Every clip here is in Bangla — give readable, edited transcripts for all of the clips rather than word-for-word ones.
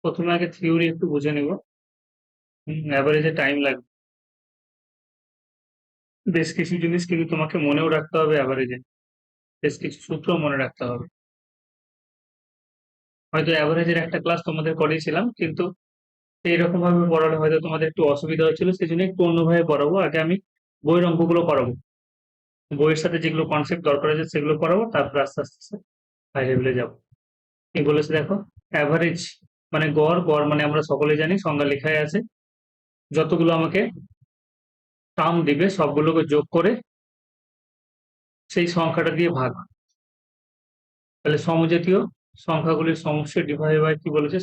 প্রথমে আগে থিওরি একটু বুঝে নিব। অ্যাভারেজে টাইম লাগবে। বেশ কিছু জিনিস কিন্তু তোমাকে মনেও রাখতে হবে অ্যাভারেজে। বেশ কিছু সূত্র মনে রাখতে হবে। হয়তো অ্যাভারেজের একটা ক্লাস তোমাদের করিয়েছিলাম, কিন্তু এইরকম ভাবে পড়ালে হয়তো তোমাদের একটু অসুবিধা হচ্ছিল, সেই জন্য একটু অন্যভাবে পড়াবো। আগে আমি বইয়ের অঙ্কগুলো করাবো, বইয়ের সাথে যেগুলো কনসেপ্ট দরকার আছে সেগুলো করাবো, তারপর আস্তে আস্তে হাই লেভেলে যাবো। কি বলেছে দেখো, অ্যাভারেজ মানে গড়। গড় মানে আমরা সকলে জানি, সংজ্ঞা লেখাই আছে। যতগুলো আমাকে টার্ম দিবে সবগুলোকে যোগ করে সেই সংখ্যাটা দিয়ে ভাগ। তাহলে সমজাতীয় সংখ্যাগুলির সমষ্টি ডিভাইড বাই কি বলেছে,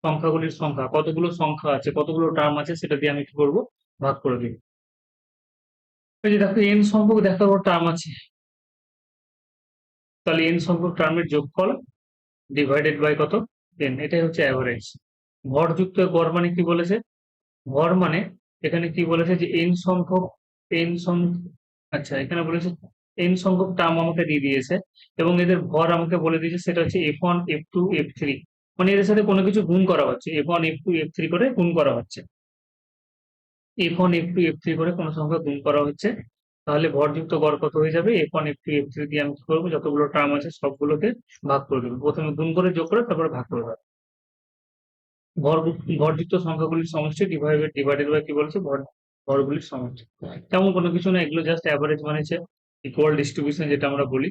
সংখ্যাগুলির সংখ্যা, কতগুলো সংখ্যা আছে, কতগুলো টার্ম আছে, সেটা দিয়ে আমি কি করবো, ভাগ করে দিই। এই যে দেখো n সংখ্যক দেখো টার্ম আছে, তাহলে n সংখ্যক টার্মের যোগফল ডিভাইডেড বাই কত, n। এটাই হচ্ছে অ্যাভারেজ। ভরযুক্ত গড় মানে কি বলেছে, ভর মানে এখানে কি বলেছে যে n সংখ্যক, n সংখ্যক, আচ্ছা এখানে বলেছে n সংখ্যক টার্ম আমাকে দিয়ে দিয়েছে এবং এদের ভর আমাকে বলে দিয়েছে, সেটা হচ্ছে f1 f2 f3। মানে এদের সাথে কোনো কিছু গুণ করা হচ্ছে, f1 f2 f3 করে গুণ করা হচ্ছে, f1 f2 f3 করে কোনো সংখ্যা গুণ করা হচ্ছে। তাহলে ভরযুক্ত গড় কত হয়ে যাবে, f1 f2 f3 দিয়ে আমি কি করবো, যতগুলো টার্ম আছে সবগুলোকে ভাগ করে দেবো। প্রথমে গুণ করে যোগ করে তারপরে ভাগ করে দেবো। ভর ভরযুক্ত সংখ্যাগুলির সমষ্টি ডিভাইডেড বাই কি বলছে, ভরগুলির সমষ্টি। তেমন কোনো কিছু না, এগুলো জাস্ট অ্যাভারেজ মানে ইকুয়াল ডিস্ট্রিবিউশন যেটা আমরা বলি।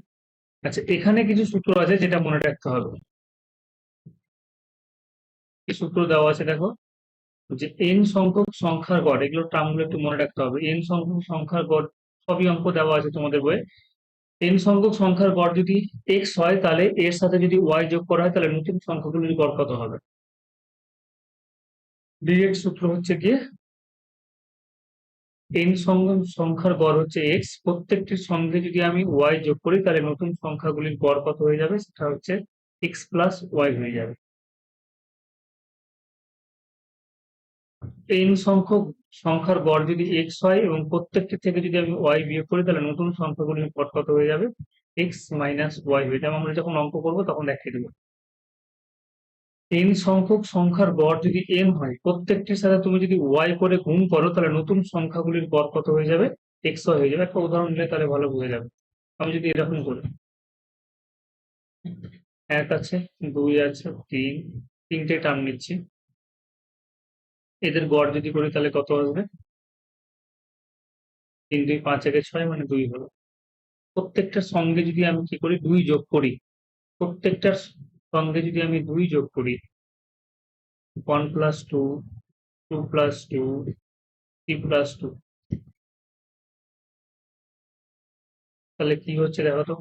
আচ্ছা, এখানে কিছু সূত্র আছে যেটা মনে রাখতে হবে। কি সূত্র দেওয়া আছে দেখো, যে n সংখ্যক সংখ্যার গড়, এগুলো টার্মগুলো একটু মনে রাখতে হবে। n সংখ্যক সংখ্যার গড়, সবই অঙ্ক দেওয়া আছে তোমাদের বইয়ে। n সংখ্যক সংখ্যার গড় যদি x হয়, তাহলে এর সাথে যদি y যোগ করা হয়, তাহলে নতুন সংখ্যাগুলির গড় কত হবে। ডিরেক্ট সূত্র হচ্ছে গিয়ে n সংখ্যার গড় হচ্ছে x, প্রত্যেকটির সঙ্গে যদি আমি y যোগ করি, তাহলে নতুন সংখ্যাগুলির গড় কত হয়ে যাবে, সেটা হচ্ছে x প্লাস y হয়ে যাবে। n সংখ্যক সংখ্যার গড় যদি x হয় এবং প্রত্যেকটি থেকে যদি আমি y বিয়োগ করি, তাহলে নতুন সংখ্যাগুলির গড় কত হয়ে যাবে, x মাইনাস y হয়ে যাবে। আমরা যখন অঙ্ক করবো তখন দেখিয়ে দেবো। n সংখ্যক সংখ্যার গড় যদি n হয়, প্রত্যেকটির সাথে তুমি যদি y করে গুণ করো, তাহলে নতুন সংখ্যাগুলির গড় কত হয়ে যাবে, x হয়ে যাবে। একটা উদাহরণ দিলে তাহলে ভালো বোঝা যাবে। আমি যদি এরকম করি, 1 আছে, 2 আছে, 3, তিনটে টার্ম নিচ্ছি, এদের গড় যদি করি তাহলে কত আসবে, 3 2 5 1 6 মানে 2 হলো। প্রত্যেকটার সঙ্গে যদি আমি কি করি, 2 যোগ করি, প্রত্যেকটার সঙ্গে যদি আমি 2 যোগ করি, 1 প্লাস 2, 2 প্লাস 2, 3 প্লাস 2, তাহলে কি হচ্ছে দেখো তো,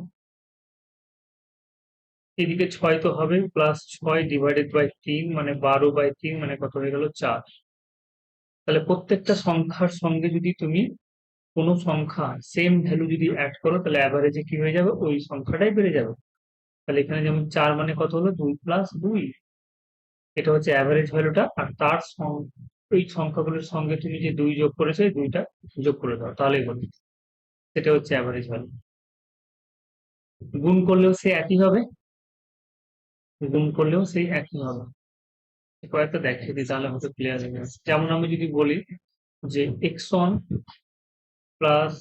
এদিকে 6 তো হবে, প্লাস 6 ডিভাইডেড বাই 3 মানে 12/3 মানে কত হয়ে গেল, 4। তাহলে প্রত্যেকটা সংখ্যার সঙ্গে যদি তুমি কোনো সংখ্যা সেম ভ্যালু যদি অ্যাড করো, তাহলে অ্যাভারেজে কি হয়ে যাবে, ওই সংখ্যাটাই বেড়ে যাবে। তাহলে এখানে যেমন 4 মানে কত হলো, 2 প্লাস 2, এটা হচ্ছে অ্যাভারেজ ভ্যালুটা। আর তার ওই সংখ্যাগুলোর সঙ্গে তুমি যে 2 যোগ করেছো, এই 2টা যোগ করে দাও, তাহলেই হবে। সেটা হচ্ছে অ্যাভারেজ ভ্যালু। গুণ করলেও সে একই হবে, গুণ করলেও সেই একই হবে। কয়েকটা দেখিয়ে দিই, তাহলে হয়তো ক্লিয়ার হয়ে যাবে। যেমন আমি যদি বলি যে x1 plus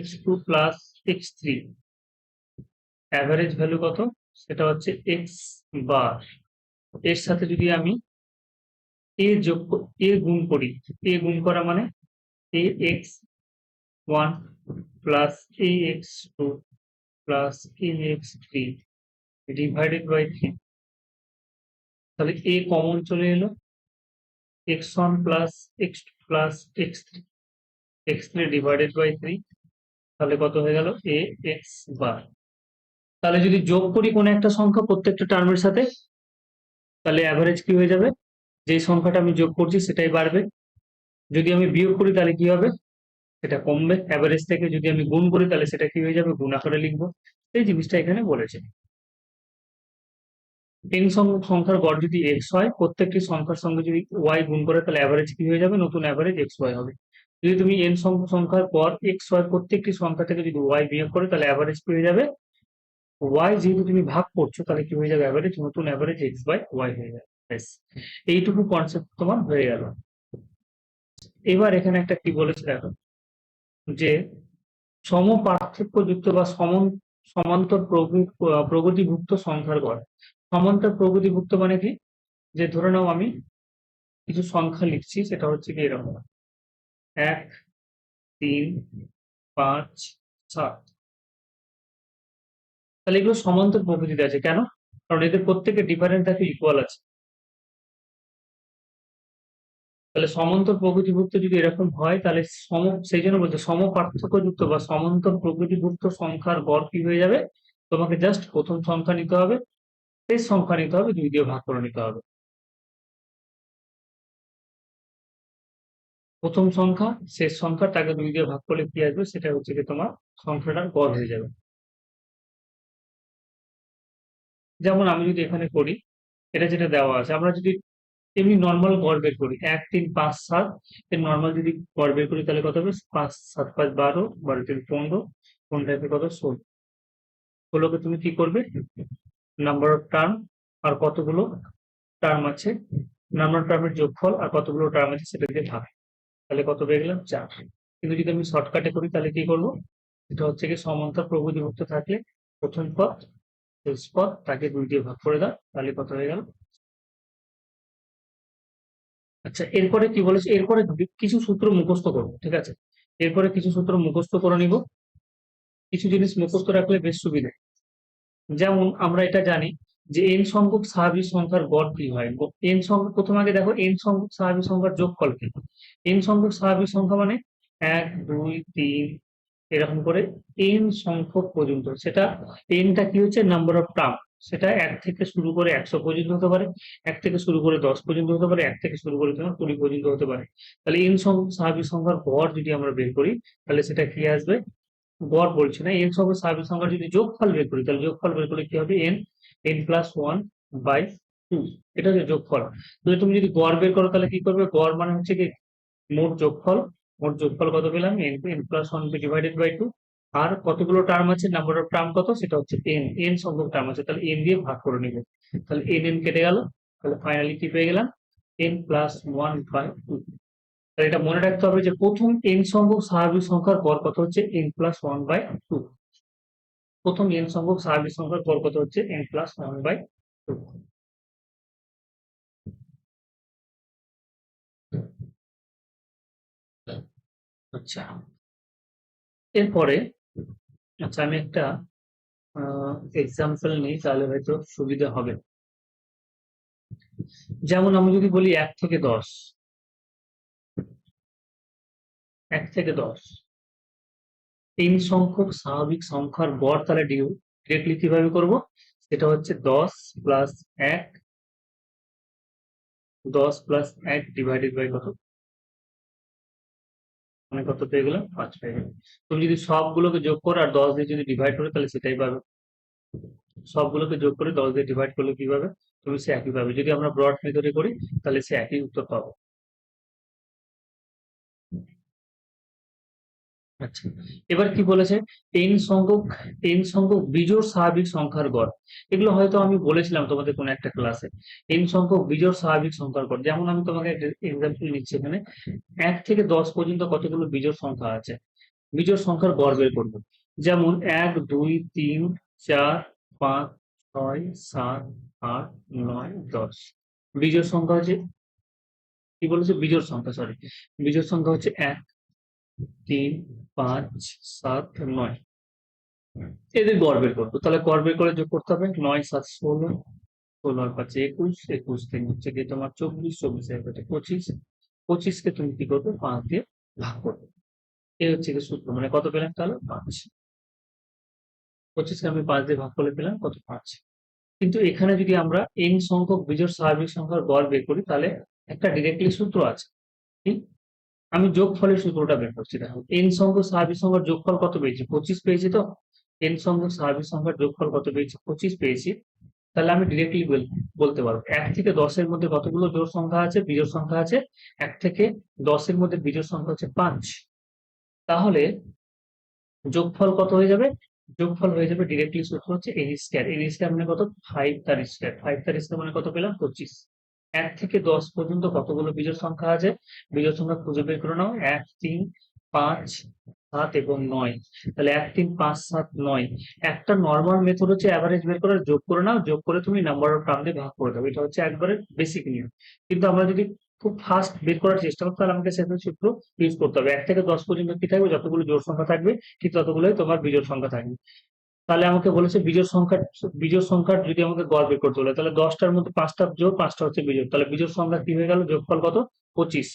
x2 plus x3, average value কত, সেটা হচ্ছে x বার। এর সাথে যদি আমি a গুণ করি, a গুণ করা মানে ax1 plus ax2 plus ax3 divided by 3। তাহলে a কমন চলে এলো, x1 plus x2 plus x3 divided by 3, তাহলে কত হয়ে গেল, a x বার। তাহলে যদি যোগ করি কোনো একটা সংখ্যা প্রত্যেকটা টার্মের সাথে, তাহলে অ্যাভারেজ কি হয়ে যাবে, যে সংখ্যাটা আমি যোগ করছি সেটাই বাড়বে। যদি আমি বিয়োগ করি তাহলে কি হবে, সেটা কমবে অ্যাভারেজ থেকে। যদি আমি গুণ করি তাহলে সেটা কি হয়ে যাবে, গুণ আকারে লিখবো। এই জিনিসটা এখানে বলেছে। n সংখ্যার গড় যদি x হয়, প্রত্যেকটি সংখ্যার সঙ্গে যদি y গুণ করে, তাহলে অ্যাভারেজ কি হয়ে যাবে, নতুন অ্যাভারেজ xy হবে। যদি তুমি n সংখ্যার পর x হয়, প্রত্যেকটি সংখ্যা থেকে যদি y বিয়োগ করে, তাহলে অ্যাভারেজ কি হয়ে যাবে, y যেহেতু তুমি ভাগ করছো, তাহলে কি হয়ে যাবে, অ্যাভারেজ, নতুন অ্যাভারেজ x বাই y হয়ে যাবে। ব্যাস, এইটুকু কনসেপ্ট তোমার হয়ে গেল। এবার এখানে একটা কি বলেছে দেখো, যে সম পার্থক্যযুক্ত বা সমান্তর প্রগতিভুক্ত সংখ্যার গড়। সমান্তর প্রগতিভুক্ত মানে কি, যে ধরে নাও আমি কিছু সংখ্যা লিখছি, সেটা হচ্ছে কি এরকম 1, 3, 5, 7। তাহলে এগুলো সমান্তর প্রকৃতিতে আছে কেন? কারণ এদের প্রত্যেকের ডিফারেন্স দেখো ইকুয়াল আছে। তাহলে সমান্তর প্রকৃতিভুক্ত যদি এরকম হয়, তাহলে সেই জন্য বলছে সম পার্থক্যযুক্ত বা সমান্তর প্রকৃতিভুক্ত সংখ্যার গড় কি হয়ে যাবে, তোমাকে জাস্ট প্রথম সংখ্যা নিতে হবে, শেষ সংখ্যা নিতে হবে, 2 দিয়ে ভাগ করে নিতে হবে। প্রথম সংখ্যা শেষ সংখ্যা তাকে 2 দিয়ে ভাগ করলে কি আসবে, সেটা হচ্ছে কি তোমার সংখ্যাটার গড় হয়ে যাবে। যেমন আমি যদি এখানে করি, এটা যেটা দেওয়া আছে, আমরা যদি এমনি নর্মাল গড় বের করি 1, 3, 5, 7, এর নর্মাল যদি গড় বের করি তাহলে কত হবে, 5, 7, 5, 12, 12, 3, 15, 15 কত 16। 16কে তুমি কি করবে, নাম্বার অফ টার্ম আর কতগুলো টার্ম আছে, নাম্বার অফ টার্মের যোগফল আর কতগুলো টার্ম আছে সেটা দিয়ে ভাগ, তাহলে কত পেয়ে গেলাম 4। কিন্তু যদি আমি শর্টকাটে করি তাহলে কি করবো, এটা হচ্ছে কি সমান্তর প্রগতিভুক্ত থাকলে প্রথম পদ শেষ পদ তাকে 2 দিয়ে ভাগ করে দাও, তাহলে কত হয়ে গেল। আচ্ছা, এরপরে কি বলেছে, এরপরে কিছু সূত্র মুখস্থ করবো, ঠিক আছে? এরপরে কিছু সূত্র মুখস্থ করে নিব, কিছু জিনিস মুখস্থ রাখলে বেশ সুবিধা। যেমন আমরা এটা জানি যে এন সংখ্যক স্বাভাবিক সংখ্যার গড় কি হয়। এন সংখ্যক, প্রথম আগে দেখো এন সংখ্যক স্বাভাবিক সংখ্যার যোগফল কি। এন সংখ্যক স্বাভাবিক সংখ্যা মানে 1, 2, 3 এরকম করে এন সংখ্যক পর্যন্ত, সেটা এনটা কি হচ্ছে, নাম্বার অফ টার্ম, সেটা 1 থেকে শুরু করে 100 পর্যন্ত হতে পারে, 1 থেকে শুরু করে 10 পর্যন্ত হতে পারে, 1 থেকে শুরু করে তোমার 20 পর্যন্ত হতে পারে। তাহলে এন সংখ্যক স্বাভাবিক সংখ্যার গড় যদি আমরা বের করি, তাহলে সেটা কি আসবে, গড় বলছি না, এন সংখ্যক স্বাভাবিক সংখ্যার যদি যোগফল বের করি, তাহলে যোগফল বের করলে কি হবে, n+1/2, এটা হচ্ছে যোগফল। তাহলে তুমি যদি গড় বের করো তাহলে কি করবে, গড় মানে হচ্ছে কি মোট যোগফল, মোট যোগফল কত পেলাম, n+1 ডিভাইডেড বাই 2, আর কতগুলো টার্ম আছে, নাম্বার অফ টার্ম কত, সেটা হচ্ছে n সংখ্যক টার্ম আছে, তাহলে n দিয়ে ভাগ করে নিবে, তাহলে n কেটে গেল, তাহলে ফাইনালি কি পেয়ে গেলাম, n+1/2। তাহলে এটা মনে রাখতে হবে যে প্রথম n সংখ্যক স্বাভাবিক সংখ্যার গড় কত হচ্ছে, n+1/2। প্রথম n সংখ্যক স্বাভাবিক সংখ্যার গড় কত হচ্ছে, n+1/2। আচ্ছা, এরপরে আচ্ছা আমি একটা এক্সাম্পল নিই, তাহলে হয়তো সুবিধা হবে। যেমন আমি যদি বলি 1 থেকে 10, 1 থেকে 10 তিন সংখ্যক স্বাভাবিক সংখ্যার গড়, তাহলে ডিরেক্টলি কিভাবে করব, সেটা হচ্ছে 10 প্লাস 1, 10 প্লাস 1 ডিভাইডেড বাই কত, মানে কত পেয়ে গেলাম, 5 পেয়ে গেলাম। তুমি যদি সবগুলোকে যোগ করো আর 10 দিয়ে যদি ডিভাইড করো তাহলে সেটাই পাবে। সবগুলোকে যোগ করে 10 দিয়ে ডিভাইড করলে কি পাবে, তুমি সে একই পাবে। যদি আমরা ব্রড মেথডে করি তাহলে সে একই উত্তর পাবো। আচ্ছা, এবার কি বলেছে, n সংখ্যক বিজোড় স্বাভাবিক সংখ্যার গড়। এগুলো হয়তো আমি বলেছিলাম তোমাদের কোন একটা ক্লাসে। n সংখ্যক বিজোড় স্বাভাবিক সংখ্যার গড়, যেমন আমি তোমাকে এক্সাম্পল নিচ্ছি এখানে, 1 থেকে 10 পর্যন্ত কতগুলো বিজোড় সংখ্যা আছে, বিজোড় সংখ্যার গড় বের করবো। যেমন 1, 2, 3, 4, 5, 6, 7, 8, 9, 10। বিজোড় সংখ্যা হচ্ছে, কি বলেছে, বিজোড় সংখ্যা, সরি, বিজোড় সংখ্যা হচ্ছে 1, 3, 5, 7, 9। এদের গড় বের করবো, তাহলে গড় বের করে যোগ করতে হবে, 9, 7, 16, 16 আর 5, 21, 21 3 হচ্ছে গিয়ে তোমার 24, 24 এর 25, 25 কে তুমি কি করবে, 5 দিয়ে ভাগ করবে। এই হচ্ছে গিয়ে সূত্র, মানে কত পেলাম তাহলে 5। 25 কে আমি 5 দিয়ে ভাগ করে পেলাম কত, 5। কিন্তু এখানে যদি আমরা n সংখ্যক বিজোড় স্বাভাবিক সংখ্যার গড় বের করি, তাহলে একটা ডিরেক্টলি সূত্র আছে। কি, আমি যোগফলের সূত্রটা বের করছি, দেখো n সংখ্যক স্বাভাবিক সংখ্যার যোগফল কত পেয়েছি, 25 পেয়েছি। তো n সংখ্যক স্বাভাবিক সংখ্যার যোগফল কত পেয়েছি, 25 পেয়েছি। তাহলে আমি ডিরেক্টলি বলতে পারবো 1 থেকে 10 এর মধ্যে কতগুলো জোড় সংখ্যা আছে, বিজোড় সংখ্যা আছে, 1 থেকে 10 এর মধ্যে বিজোড় সংখ্যা হচ্ছে 5। তাহলে যোগফল কত হয়ে যাবে, যোগফল হয়ে যাবে, ডিরেক্টলি সূত্র হচ্ছে n স্কয়ার। n স্কয়ার মানে কত, 5 তার স্কয়ার, 5 তার স্কয়ার মানে কত পেলাম, 25। 1 থেকে 10 পর্যন্ত কতগুলো বিজোড় সংখ্যা আছে? বিজোড় সংখ্যা খুঁজে বের করে নাও। 1, 3, 5, 7 এবং 9। তাহলে 1, 3, 5, 7, 9। একটা নরমাল মেথড হচ্ছে এভারেজ বের করার, যোগ করে নাও, যোগ করে তুমি নাম্বার অফ টার্ম দিয়ে ভাগ করে দাও। এটা হচ্ছে একবারে বেসিক নিয়ম। কিন্তু আমরা যদি খুব ফাস্ট বের করার চেষ্টা করি, তাহলে আমাকে সেটা সূত্র ইউজ করতে হবে। 1 থেকে 10 পর্যন্ত কি থাকবে? যতগুলো জোড় সংখ্যা থাকবে ঠিক ততগুলোই তোমার বিজোড় সংখ্যা থাকবে। তাহলে আমাকে বলেছে বিজোড় সংখ্যার যদি আমাকে গড় বের করতে বলে, তাহলে 10টার মধ্যে 5টা জোড়, 5টা হচ্ছে বিজোড়। তাহলে বিজোড় সংখ্যা কি হয়ে গেল? যোগফল কত? 25।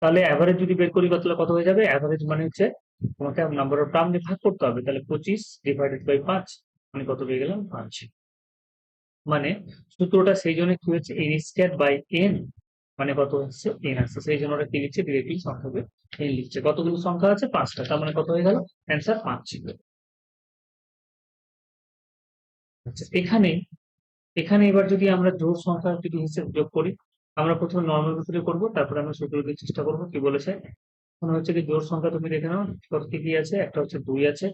তাহলে অ্যাভারেজ যদি বের করি তাহলে কত হয়ে যাবে? অ্যাভারেজ মানে হচ্ছে তোমাকে নাম্বার অফ টার্ম দিয়ে ভাগ করতে হবে। তাহলে 25 ডিভাইডেড বাই 5 মানে কত পেয়ে গেলাম? 5। মানে সূত্রটা সেই জন্য কি হচ্ছে? n স্কয়ার বাই n মানে কত হচ্ছে? n আছে। সেই জন্য ওরা কি লিখছে? ডিরেক্টলি সংখ্যাকে n লিখছে। কতগুলো সংখ্যা আছে? 5টা। তার মানে কত হয়ে গেল? অ্যান্সার 5 ছিল। আচ্ছা, এখানে এখানে এবার যদি আমরা জোড় সংখ্যা যদি হিসেব যোগ করি, আমরা প্রথমে নর্মাল মেথডে করব, তারপরে আমরা সূত্র দিয়ে চেষ্টা করব। কি বলেছে? মনে হচ্ছে কি জোড় সংখ্যা তুমি দেখে নাও কত কি কি আছে। একটা হচ্ছে 2 আছে,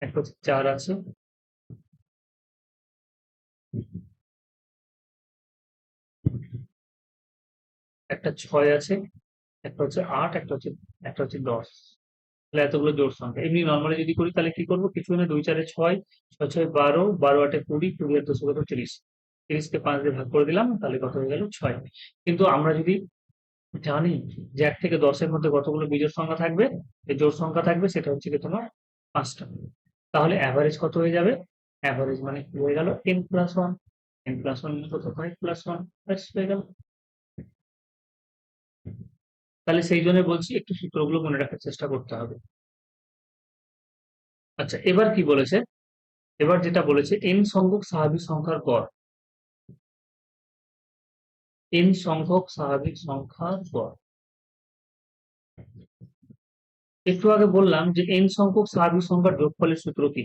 একটা হচ্ছে 4 আছে, একটা 6 আছে, একটা হচ্ছে 8, একটা হচ্ছে 10। তাহলে এতগুলো জোড় সংখ্যা। এমনি নর্মালি যদি করি তাহলে কি করব? কিছু না, 2 4 6, 6 6 12, 12 8 20, 20 আর 10 কত? 30। 30 কে 5 দিয়ে ভাগ করে দিলাম, তাহলে কত হয়ে গেল? 6। কিন্তু আমরা যদি জানি যে 1 থেকে 10 এর মধ্যে কতগুলো বিজোড় সংখ্যা থাকবে, যে জোড় সংখ্যা থাকবে সেটা হচ্ছে কি তোমার 5টা। তাহলে এভারেজ কত হয়ে যাবে? এভারেজ মানে কি হয়ে গেল? n plus 1। n প্লাস 1 মানে কত? 5 প্লাস 1 ব্যাস হয়ে গেল। তাহলে সেই জন্য বলছি একটু সূত্রগুলো মনে রাখার চেষ্টা করতে হবে। আচ্ছা, এবার কি বলেছে? এবার যেটা বলেছে n সংখ্যক স্বাভাবিক সংখ্যার গড়। n সংখ্যক স্বাভাবিক সংখ্যার গড়। একটু আগে বললাম যে n সংখ্যক স্বাভাবিক সংখ্যার যোগফলের সূত্র কি?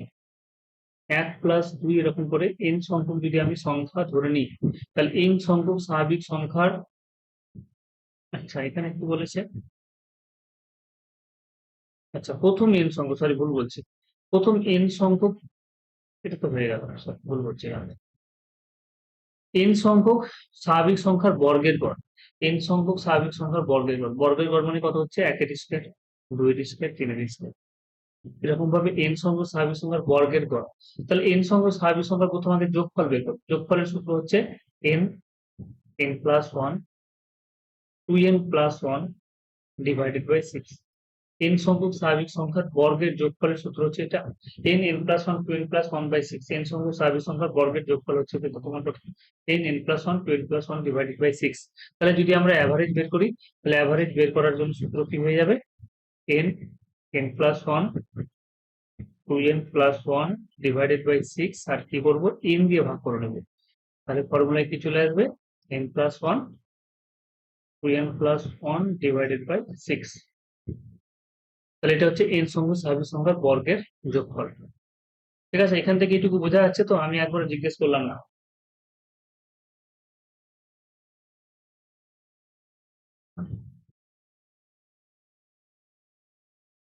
1 প্লাস 2 এরকম করে n সংখ্যক যদি আমি সংখ্যা ধরে নিই, তাহলে n সংখ্যক স্বাভাবিক সংখ্যার, আচ্ছা এখানে কি বলেছে? আচ্ছা, প্রথম n সংখ্যক, সরি ভুল বলছি, প্রথম n সংখ্যক, এটা তো হয়ে গেল, সরি ভুল বলছি আমি। n সংখ্যক স্বাভাবিক সংখ্যার বর্গের গড়। n সংখ্যক স্বাভাবিক সংখ্যার বর্গের গড়। বর্গের গড় মানে কত হচ্ছে? 1 এর স্কয়ার, 2 এর স্কয়ার, 3 এর স্কয়ার। এরকম ভাবে n সংখ্যক স্বাভাবিক সংখ্যার বর্গের গড়। তাহলে n সংখ্যক স্বাভাবিক সংখ্যার প্রথম আগে যোগফল বের করব। যোগফলের সূত্র হচ্ছে n, n plus 1, 2n plus 1 divided by 6। n সংখ্যক স্বাভাবিক সংখ্যার বর্গের যোগফলের সূত্র হচ্ছে এটা, n n plus 1, 2n plus 1 by 6। n সংখ্যক স্বাভাবিক সংখ্যার বর্গের যোগফল হচ্ছে তোমার 10 n plus 1, 2n plus 1 divided by 6। তাহলে যদি আমরা অ্যাভারেজ বের করি, তাহলে অ্যাভারেজ বের করার জন্য সূত্র কি হয়ে যাবে? n, n plus 1, 2n plus 1 divided by 6, আর কি করবো? n দিয়ে ভাগ করে নেবো। তাহলে ফর্মুলায় কি চলে আসবে? n plus 1, 2n plus 1 divided by 6। তাহলে এটা হচ্ছে n সংখ্যক স্বাভাবিক সংখ্যার বর্গের যোগফল। ঠিক আছে, এখান থেকে এটুকু বোঝা যাচ্ছে তো? আমি একবার জিজ্ঞেস করলাম না।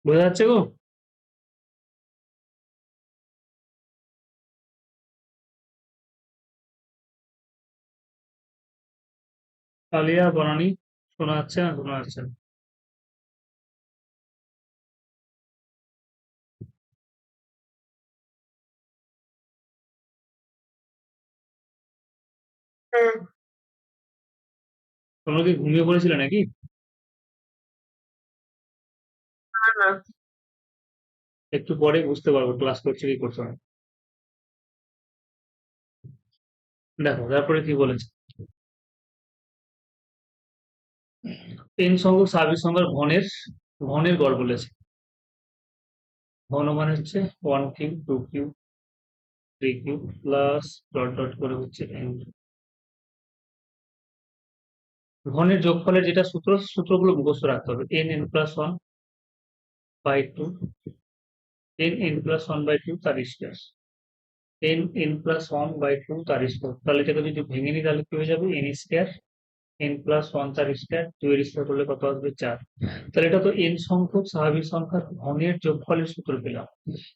বোঝা যাচ্ছে গো? আলিয়া, বনানি, শোনা যাচ্ছে না? শোনা যাচ্ছে না? তোমরা কি ঘুমিয়ে পড়েছিলে নাকি? না। একটু পরে বুঝতে পারবো ক্লাস করছে কি করছো না। দেখো তারপরে কি বলেছে? n সংখ্যক স্বাভাবিক সংখ্যার ঘনের গড় বলেছে। ঘন মানে হচ্ছে 1 cube, 2 cube, 3 cube plus dot dot করে হচ্ছে n। ঘনের যোগফলের যেটা সূত্রগুলো মুখস্থ রাখতে হবে। n n plus 1 by 2, n n plus 1 by 2 তার square, n n plus 1 by 2 তার স্কয়ার। তাহলে এটাকে যদি ভেঙে নিই তাহলে কি হয়ে যাবে? n স্কয়ার, n প্লাস 1 তার স্কয়ার, 2 এর স্কয়ার করলে কত আসবে? 4। তাহলে এটা তো n সংখ্যক স্বাভাবিক সংখ্যার ঘনের যোগফলের সূত্র পেলাম।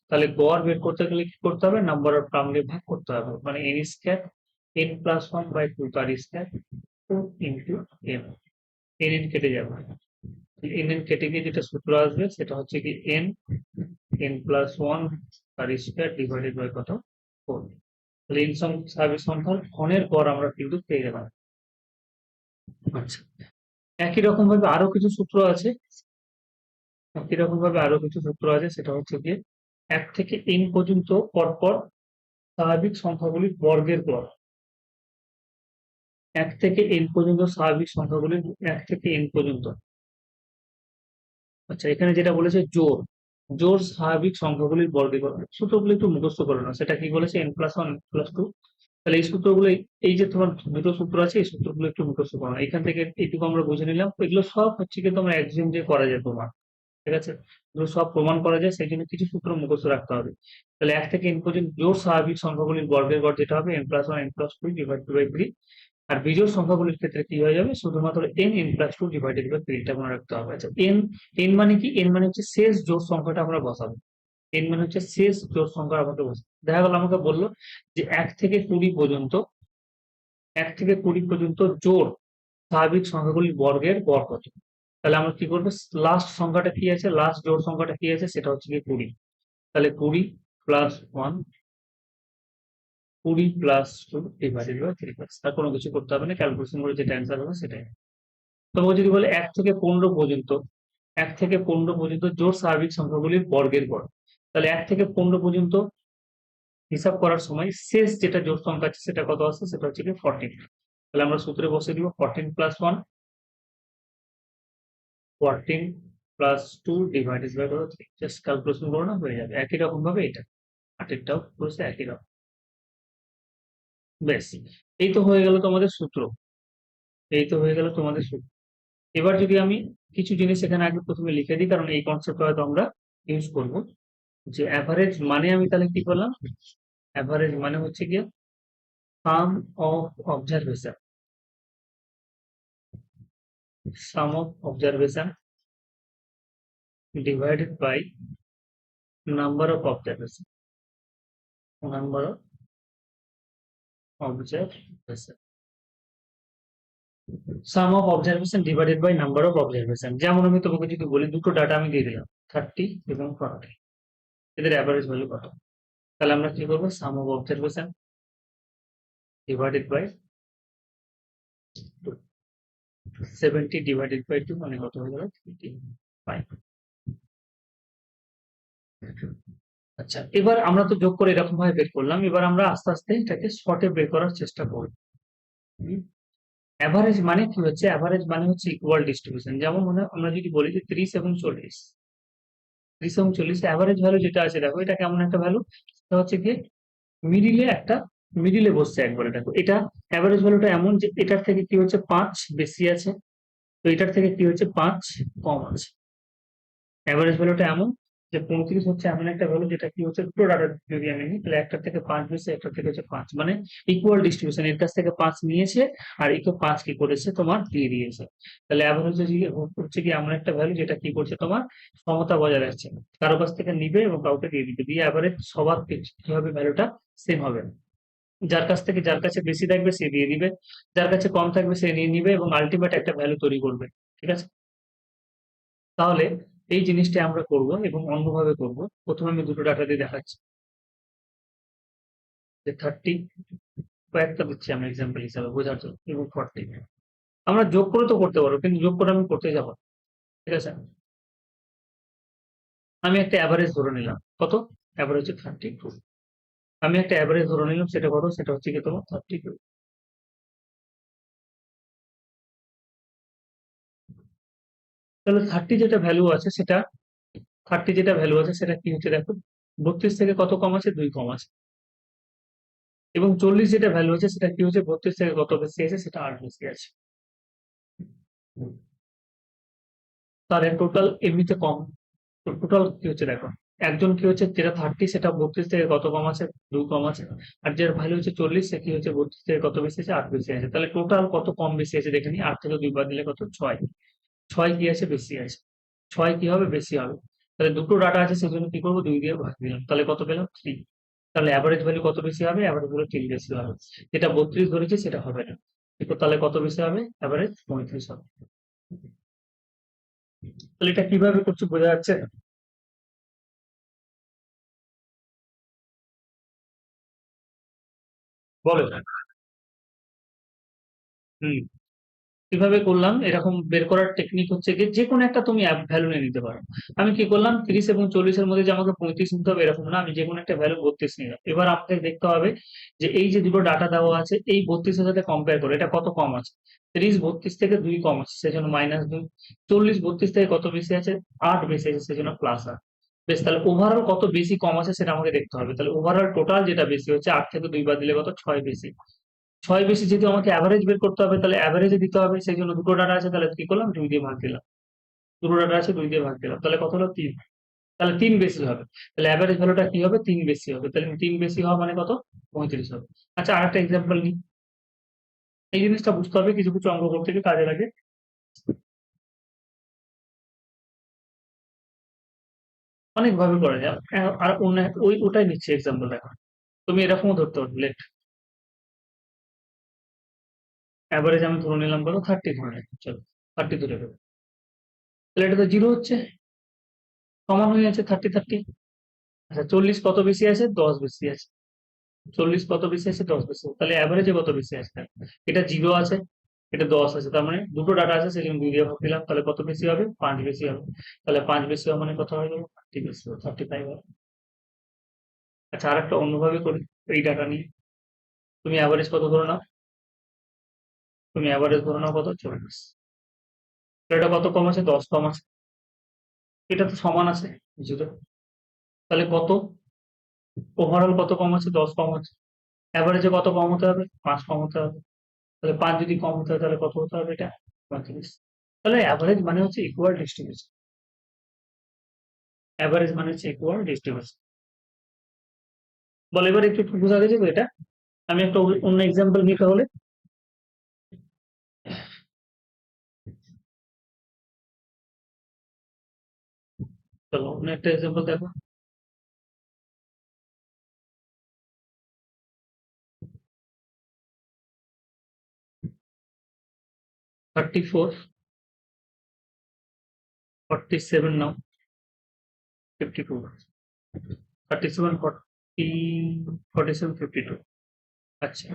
তাহলে গড় বের করতে গেলে কি করতে হবে? নাম্বার অফ টার্ম দিয়ে ভাগ করতে হবে। মানে n square, n plus 1 by 2 তার square into n, n n কেটে যাবে, এন এন কেটে গিয়ে যেটা সূত্র আসবে সেটা হচ্ছে কি এন এন প্লাস ওয়ান আর স্কোয়ার ডিভাইডেড বাই কত 4। তাহলে এন স্বাভাবিক সংখ্যার ঘনের পর আমরা কিন্তু পেয়ে গেলাম। আচ্ছা, একই রকম ভাবে আরো কিছু সূত্র আছে, একই রকম ভাবে আরো কিছু সূত্র আছে, সেটা হচ্ছে গিয়ে 1 থেকে n পর্যন্ত পরপর স্বাভাবিক সংখ্যাগুলির বর্গের গড়। 1 থেকে n পর্যন্ত স্বাভাবিক সংখ্যাগুলির 1 থেকে n পর্যন্ত। আচ্ছা, এখানে যেটা বলেছে জোড়, জোড় স্বাভাবিক সংখ্যাগুলির বর্গের গড়। সূত্রগুলো একটু মুখস্থ করে নাও। সেটা কি বলেছে? n+1 n+2। তাহলে এই সূত্রগুলো, এই যে তোমার দুটো সূত্র আছে, এই সূত্রগুলো একটু মুখস্থ করো। এখান থেকে এইটুকু আমরা বুঝে নিলাম। এগুলো সব হচ্ছে কি তোমার একজিউম দিয়ে করা যায় তোমার, ঠিক আছে? এগুলো সব প্রমাণ করা যায়, সেই জন্য কিছু সূত্র মুখস্থ রাখতে হবে। তাহলে 1 থেকে n পর্যন্ত জোড় স্বাভাবিক সংখ্যাগুলির বর্গের গড় যেটা হবে n+1 n+2 ডিভাইডেড বাই 3। আর বিজোড় সংখ্যাগুলির ক্ষেত্রে কি হয়ে যাবে? শুধুমাত্র n n+2 ডিভাইডেড বাই 3 টা মনে রাখতে হবে। আচ্ছা, n মানে কি? n মানে হচ্ছে শেষ জোড় সংখ্যাটা আমরা বসাবো। n মানে হচ্ছে শেষ জোড় সংখ্যা আমাকে বসাবো। দেখা গেল আমাকে বললো যে 1 থেকে 20 পর্যন্ত, 1 থেকে 20 পর্যন্ত জোড় স্বাভাবিক সংখ্যাগুলির বর্গের গড় কত? তাহলে আমরা কি করবো? লাস্ট সংখ্যাটা কি আছে, লাস্ট জোড় সংখ্যাটা কি আছে, সেটা হচ্ছে কি 20। তাহলে 20 প্লাস 1, 20 প্লাস 2 ডিভাইডেড বাই 3। আর কোনো কিছু করতে হবে না, ক্যালকুলেশন করে যেটা অ্যান্সার হবে সেটাই। তোমাকে যদি বলে 1 থেকে 15 পর্যন্ত, 1 থেকে 15 পর্যন্ত জোড় স্বাভাবিক সংখ্যাগুলির বর্গের গড়। তাহলে 1 থেকে 15 পর্যন্ত হিসাব করার সময় শেষ যেটা জোড় সংখ্যা আছে সেটা কত আছে? সেটা হচ্ছে কি 14। তাহলে আমরা সূত্রে বসে দিব 14 plus 1, 14 plus 2 divided by 3। Just calculation করো না, হয়ে যাবে। একই রকম ভাবে এটা 8 পুরোটা একই রকম। বেশ, এই তো হয়ে গেল তোমাদের সূত্র, এই তো হয়ে গেল তোমাদের সূত্র। এবার যদি আমি কিছু জিনিস এখানে আগে প্রথমে লিখে দিই, কারণ এই কনসেপ্ট হয়তো আমরা ইউজ করব। যে অ্যাভারেজ মানে আমি তাহলে কি করলাম? অ্যাভারেজ মানে হচ্ছে গিয়ে sum of observation, sum of observation divided by number of observation, number of observation, sum of observation divided by number of observation। যেমন আমি তোমাকে যদি বলি দুটো ডাটা আমি দিয়ে দিলাম 30 এবং 40, এদের অ্যাভারেজ ভ্যালু কত? তাহলে আমরা কি করবো? Sum of observation divided by 2, 70 divided by 2 মানে কত হয়ে গেল? 5। আচ্ছা, এবার আমরা তো যোগ করে এরকম ভাবে বের করলাম। এবার আমরা আস্তে আস্তে এটাকে শর্টে বের করার চেষ্টা করব। অ্যাভারেজ মানে কি হচ্ছে? অ্যাভারেজ মানে হচ্ছে ইকুয়াল ডিস্ট্রিবিউশন। যেমন মনে আমরা যদি বলি যে 30 এবং 40, 30 এবং 40 অ্যাভারেজ ভ্যালু যেটা আছে, দেখো এটা কেমন একটা ভ্যালু? এটা হচ্ছে কি মিডিলে একটা, মিডিলে বসছে একবারে। দেখো এটা অ্যাভারেজ ভ্যালুটা এমন যে এটার থেকে কি হচ্ছে 5 বেশি আছে, তো এটার থেকে কি হচ্ছে 5 কম আছে। অ্যাভারেজ ভ্যালুটা এমন যে 35 হচ্ছে এমন একটা ভ্যালু যেটা কি হচ্ছে দুটো ডাটা যদি আমি নিই, তাহলে একটার থেকে 5 বেশি, একটার থেকে হচ্ছে 5, মানে ইকুয়াল ডিস্ট্রিবিউশন। এর কাছ থেকে 5 নিয়েছে আর একে 5 কি করেছে তোমার দিয়ে দিয়েছে। তাহলে অ্যাভারেজ হচ্ছে কি এমন একটা ভ্যালু যেটা কি করছে তোমার সমতা বজায় রাখছে, কারো কাছ থেকে নিবে এবং কাউকে দিয়ে দিবে, দিয়ে অ্যাভারেজ সবার কি হবে? ভ্যালুটা সেম হবে। যার কাছ থেকে, যার কাছে বেশি থাকবে সে দিয়ে দিবে, যার কাছে কম থাকবে সে নিয়ে নিবে এবং আলটিমেট একটা ভ্যালু তৈরি করবে, ঠিক আছে? তাহলে এই জিনিসটা আমরা করব এবং অন্যভাবে করব। প্রথমে আমি দুটো ডাটা দিয়ে দেখাচ্ছি যে 30, কয়েকটা দিচ্ছি আমি এক্সাম্পল হিসাবে বোঝার জন্য, এবং 40। আমরা যোগ করে তো করতে পারবো, কিন্তু যোগ করে আমি করতে যাব না, ঠিক আছে? আমি একটা অ্যাভারেজ ধরে নিলাম, কত? অ্যাভারেজ হচ্ছে 32। আমি একটা অ্যাভারেজ ধরে নিলাম, সেটা কত? সেটা হচ্ছে কি তোমার 32। তাহলে 30 যেটা ভ্যালু আছে সেটা, 30 যেটা ভ্যালু আছে সেটা কি হচ্ছে? দেখো 32 থেকে কত কম আছে? 2 কম আছে। এবং 40 যেটা ভ্যালু আছে সেটা কি হচ্ছে? 32 থেকে কত বেশি আছে? সেটা 8 বেশি আছে। তার টোটাল এমনিতে কম, টোটাল কি হচ্ছে দেখো, একজন কি হচ্ছে যেটা 30 সেটা 32 থেকে কত কম আছে? 2 কম আছে। আর যার ভ্যালু হচ্ছে 40 সে কি হচ্ছে 32 থেকে কত বেশি আছে? 8 বেশি আছে। তাহলে টোটাল কত কম বেশি আছে দেখে নিই। 8 থেকে 2 বাদ দিলে কত? 6। 6 কি আছে? বেশি আছে। 6 কি হবে? বেশি হবে। তাহলে দুটো ডাটা আছে সেজন্য কি করবো? 2 দিয়ে ভাগ দিলাম, তাহলে কত পেলাম? 3। তাহলে অ্যাভারেজ ভ্যালু কত বেশি হবে? অ্যাভারেজ ভ্যালু 3 বেশি হবে। যেটা 32 ধরেছে সেটা হবে না। তো তাহলে কত বেশি হবে? অ্যাভারেজ 35 হবে। তাহলে এটা কিভাবে করছি বোঝা যাচ্ছে? বলো। হুম। কিভাবে করলাম? এরকম বের করার টেকনিক হচ্ছে কি, যে কোনো একটা তুমি ভ্যালু নিয়ে নিতে পারো। আমি কি করলাম, 30 এবং 40 এর মধ্যে যে আমাকে 35 নিতে হবে এরকম না, আমি যে কোনো একটা ভ্যালু 32 নিলাম। এবার আমাকে দেখতে হবে যে এই যে দুটো ডাটা দেওয়া আছে এই 32 এর সাথে কম্পেয়ার করে এটা কত কম আছে। 30 32 থেকে 2 কম আছে সেজন্য -2। 40 32 থেকে কত বেশি আছে? 8 বেশি আছে সেজন্য +8। বেশ, তাহলে ওভারঅল কত বেশি কম আছে সেটা আমাকে দেখতে হবে। তাহলে ওভারঅল টোটাল যেটা বেশি হচ্ছে 8 থেকে 2 বাদ দিলে কত? 6 বেশি। 6 বেশি যেহেতু আমাকে অ্যাভারেজ বের করতে হবে, তাহলে অ্যাভারেজে দিতে হবে। সেই জন্য দুটো ডাটা আছে, তাহলে কি করলাম? 2 দিয়ে ভাগ দিলাম। দুটো ডাটা আছে, 2 দিয়ে ভাগ দিলাম। তাহলে কত হলো? 3। তাহলে 3 বেশি হবে। তাহলে অ্যাভারেজ ভ্যালুটা কি হবে? 3 বেশি হবে। তাহলে 3 বেশি হওয়া মানে কত? 35 হবে। আচ্ছা, আরেকটা এক্সাম্পল নিই। এই জিনিসটা বুঝতে হবে, কিছু কিছু অঙ্ক করতে গিয়ে কাজে লাগে। অনেক ভাবে করা যায়। আর অন্য ওটাই নিচ্ছে এক্সাম্পল দেখো। তুমি এরকমও ধরতে পারো। লেট অ্যাভারেজ আমি ধরে নিলাম কত? 30 ধরে নিলাম। চলো 30 ধরে নেবো। তাহলে এটা তো 0 হচ্ছে, সমান হয়ে আছে 30 30। আচ্ছা, 40 কত বেশি আছে? 10 বেশি আছে। 40 কত বেশি আছে? 10 বেশি আছে। তাহলে অ্যাভারেজে কত বেশি আছে? এটা 0 আছে, এটা 10 আছে, তার মানে দুটো ডাটা আছে সেজন্য 2 দিয়ে ভাগ দিলাম। তাহলে কত বেশি হবে? 5 বেশি হবে। তাহলে 5 বেশি হওয়া মানে কত হয়ে যাবে? 30 বেশি হবে, 35 হবে। আচ্ছা, আরেকটা অন্যভাবে করি এই ডাটা নিয়ে। তুমি অ্যাভারেজ কত ধরে নাও? তুমি অ্যাভারেজ ধরে নাও কত? 40। এটা কত কম আছে? 10 কম আছে। এটা তো সমান আছে 0। তাহলে কত ওভারঅল কত কম আছে? 10 কম আছে। অ্যাভারেজে কত কম হতে হবে? 5 কম হতে হবে। তাহলে 5 যদি কম হতে হয় তাহলে কত হতে হবে? এটা 35। তাহলে অ্যাভারেজ মানে হচ্ছে ইকুয়াল ডিস্ট্রিবিউশন। অ্যাভারেজ মানে হচ্ছে ইকুয়াল ডিস্ট্রিবিউশন। বল, এবার একটু একটু বোঝা গেছে তো এটা? আমি একটা অন্য এক্সাম্পল নিই তাহলে। চলো অন্য একটা এক্সাম্পল দেখো। 34, 47 নাও, 52, 37, 40, 47, 52। আচ্ছা,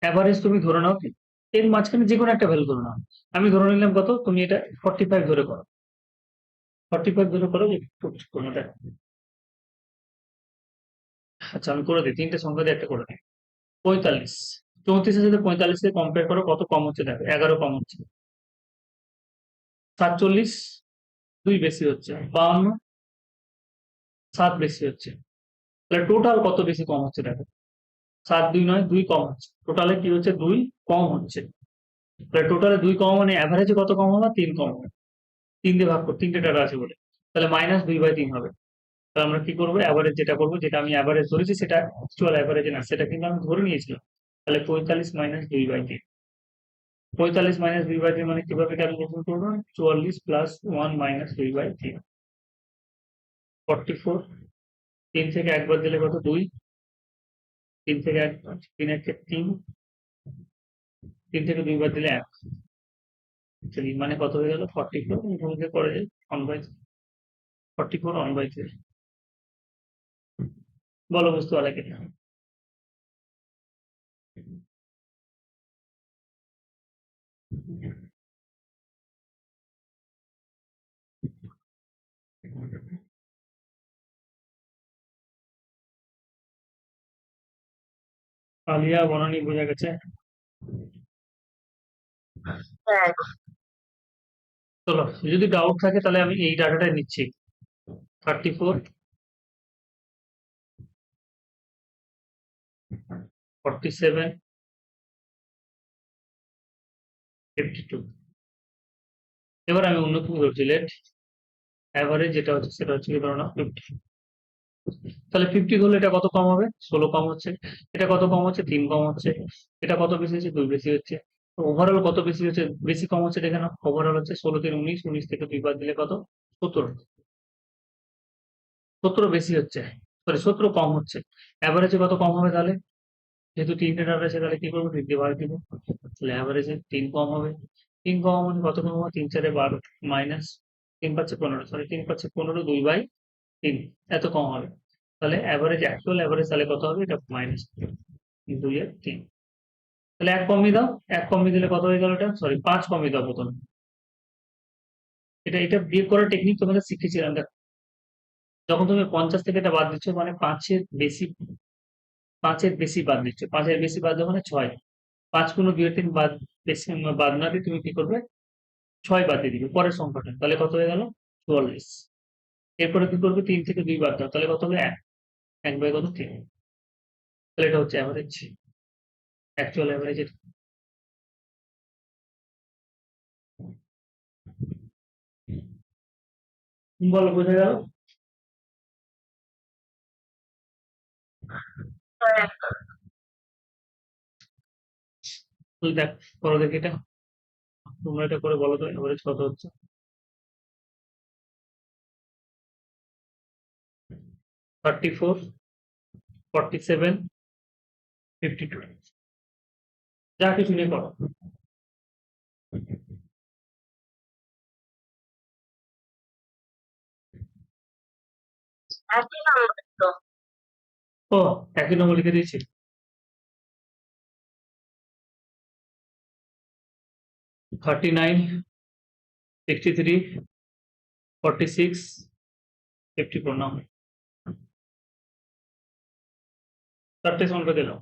অ্যাভারেজ তুমি ধরে নাও কি, এর মাঝখানে যে কোনো একটা ভ্যালু ধরে নাও। আমি ধরে নিলাম কত? তুমি এটা 45 ধরে করো। 45 ধরে করো যে কোনো দেখো। আচ্ছা, আমি করে দিই, তিনটে সংখ্যা দিয়ে একটা করে দিই। 45, 34-এর সাথে 45-কে কম্পেয়ার করো, কত কম হচ্ছে দেখো? 11 কম হচ্ছে। 47, 2 বেশি হচ্ছে। 52, 7 বেশি হচ্ছে। তাহলে টোটাল কত বেশি কম হচ্ছে দেখো? 7 2 নয়, 2 কম হচ্ছে। টোটালে কি হচ্ছে? 2 কম হচ্ছে। তাহলে টোটালে 2 কম মানে অ্যাভারেজে কত কম হবে? 3 কম হবে। 3 দিয়ে ভাগ করো, তিনটে টাকা আছে বলে। তাহলে -2/3 হবে। তাহলে আমরা কি করবো? অ্যাভারেজ যেটা করবো, যেটা আমি অ্যাভারেজ ধরেছি সেটা অ্যাকচুয়াল অ্যাভারেজ না, সেটা কিন্তু আমি ধরে নিয়েছিলাম। তাহলে 45 -2/3। 45 -2/3 মানে কিভাবে ক্যালকুলেশন করবো? 44 + 1 -2/3। 44, 3 থেকে একবার দিলে কত? 2। 3 থেকে 1, 3 1 3, 3 থেকে 2 বার দিলে 1। মানে কত হয়ে গেল? 44 ভূমিকে করে যায় 1/3। 44 1/3। বলো বুঝতে পারলে কিনা? আলিয়া বনানি বোঝা গেছে? হ্যাঁ। চলো, যদি ডাউট থাকে তাহলে আমি এই ডাটাটাই নিচ্ছি। 34, 47, 52। এবার আমি অন্য কিছু ধরছি। লেট অ্যাভারেজ যেটা হচ্ছে সেটা হচ্ছে কি, ধরো না 50। তাহলে 50 হলে এটা কত কম হবে? 16 কম হচ্ছে। এটা কত কম হচ্ছে? 3 কম হচ্ছে। এটা কত বেশি হচ্ছে? 2 বেশি হচ্ছে। ওভারঅল কত বেশি হচ্ছে? বেশি কম হচ্ছে দেখে নাও। ওভারঅল হচ্ছে 16 3 19, 19 থেকে 2 বাদ দিলে কত? 17। 17 বেশি হচ্ছে, সরি 17 কম হচ্ছে। অ্যাভারেজে কত কম হবে তাহলে? যেহেতু 3 টা আছে তাহলে কি করবো, 3 দিয়ে ভাগ দিব, তাহলে অ্যাভারেজে 3 কম হবে। 3 কম মানে কত কম হবে, 3 4 12 মাইনাস 3 5 15, সরি 3 5 15 2/3 এত কম হবে। তাহলে অ্যাভারেজ, অ্যাকচুয়াল অ্যাভারেজ তাহলে কত হবে, এটা মাইনাস 2/3। তাহলে 1 কমিয়ে দাও, 1 কমিয়ে দিলে কত হয়ে গেল, এটা সরি 5 কমিয়ে দাও প্রথমে। এটা এটা বিয়োগ করার টেকনিক তোমাদের শিখেছিলাম, দেখো যখন তুমি 50 থেকে এটা বাদ দিচ্ছ মানে 5-এর বেশি বাদ দিচ্ছ, 5-এর বেশি বাদ দেওয়া মানে 6। 5 × 2 = 3 বাদ, বেশি বাদ না দিয়ে তুমি কি করবে, 6 বাদ দিয়ে দিবে পরের সংখ্যাটা, তাহলে কত হয়ে গেল 44। এরপরে কি করবে, 3 থেকে 2 বাদ দাও, তাহলে কত হবে 1, 1/কত 3। তাহলে এটা হচ্ছে অ্যাভারেজ, অ্যাকচুয়াল অ্যাভারেজ। বলো বোঝা গেল? তুই দেখ, করো দেখি এটা, তোমরা এটা করে বলো তো অ্যাভারেজ কত হচ্ছে। 34, 47, 52, যা কিছু নিয়ে করো। ও, একই নম্বর লিখে দিয়েছি। 39, 63, 46, 54 নাও, 4টে সংখ্যা দিলাম।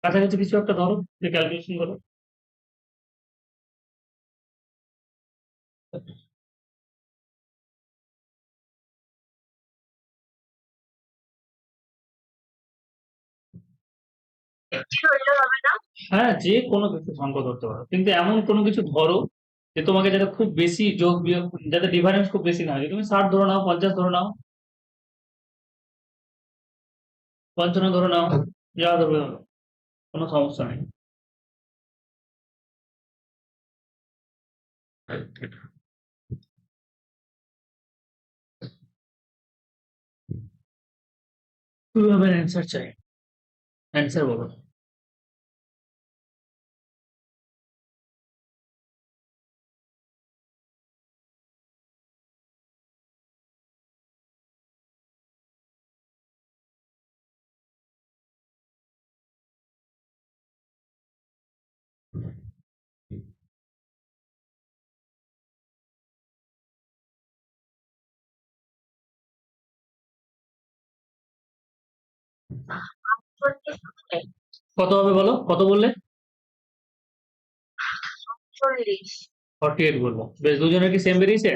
কাছাকাছি কিছু একটা ধরো, যে ক্যালকুলেশন করো। হ্যাঁ, যে কোনো কিছু সংখ্যা ধরতে পারো, কিন্তু এমন কোনো কিছু ধরো যে তোমাকে, যাতে খুব বেশি যোগ বিয়োগ, যাতে ডিফারেন্স খুব বেশি না হয়। যদি তুমি 60 ধরে নাও, 50 ধরে নাও, 55 ধরে নাও, যা ধরবে ধরো, কোনো সমস্যা নেই। তুমি হবে অ্যান্সার চাই, অ্যান্সার বলো। কত হবে বলো, কত বললে? 48 বলবো, বেশ, দুজনের কি সেম বেরিয়েছে?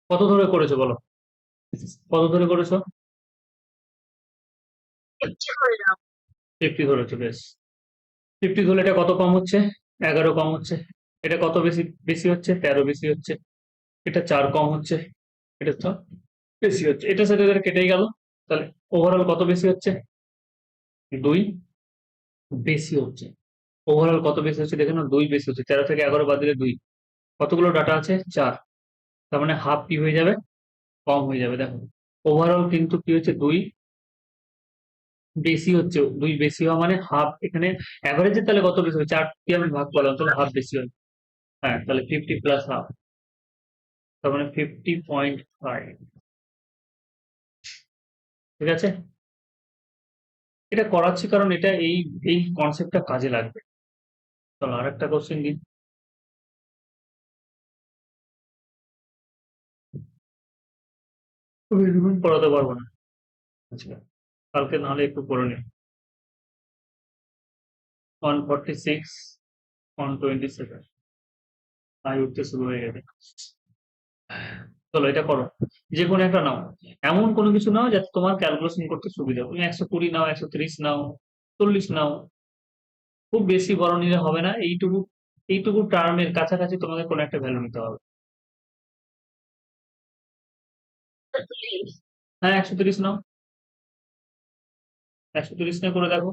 কত ধরে করেছো বলো, কত ধরে করেছো? 50 ধরেছো, বেশ। 50 ধরলে এটা কত কম হচ্ছে, 11 কম হচ্ছে। এটা কত বেশি বেশি হচ্ছে, 13 বেশি হচ্ছে। এটা 4 কম হচ্ছে, এটা তো বেশি হচ্ছে। এটার সাথে এদের কেটেই গেল, তাহলে ওভারঅল কত বেশি হচ্ছে, 2 বেশি হচ্ছে। ওভারঅল কত বেশি হচ্ছে দেখে নাও, 2 বেশি হচ্ছে। 13 থেকে 11 বাদ দিলে 2, কতগুলো ডাটা আছে, 4। তার মানে হাফ কি হয়ে যাবে, কম হয়ে যাবে। দেখো ওভারঅল কিন্তু কি হচ্ছে, 2 বেশি হচ্ছে। 2 বেশি হওয়া মানে হাফ, এখানে অ্যাভারেজে তাহলে কত বেশি হবে, 4 দিয়ে আমি ভাগ করলাম, তাহলে হাফ বেশি হবে। হ্যাঁ, তাহলে 50 প্লাস হাফ, তার মানে 50.5। ঠিক আছে, এটা করাচ্ছি কারণ এটা এই এই কনসেপ্টটা কাজে লাগবে। চলো আরেকটা কোশ্চেন দিই। খুব বেশিক্ষণ পড়াতে পারবো না, আচ্ছা কালকে নাহলে একটু পড়ে নিই। 146, 127, আই উঠতে শুরু হয়ে গেছে। চলো এটা করো, যে কোনো একটা নাও। এমন কোনো কিছু নাও যাতে তোমার ক্যালকুলেশন করতে সুবিধা হয়। তুমি 120 নাও, 130 নাও, 40 নাও, খুব বেশি বড় নিলে হবে না। এইটুকু এইটুকু টার্মের কাছাকাছি তোমাকে কোনো একটা ভ্যালু নিতে হবে। হ্যাঁ, 130 নাও, 130 নিয়ে করে দেখো।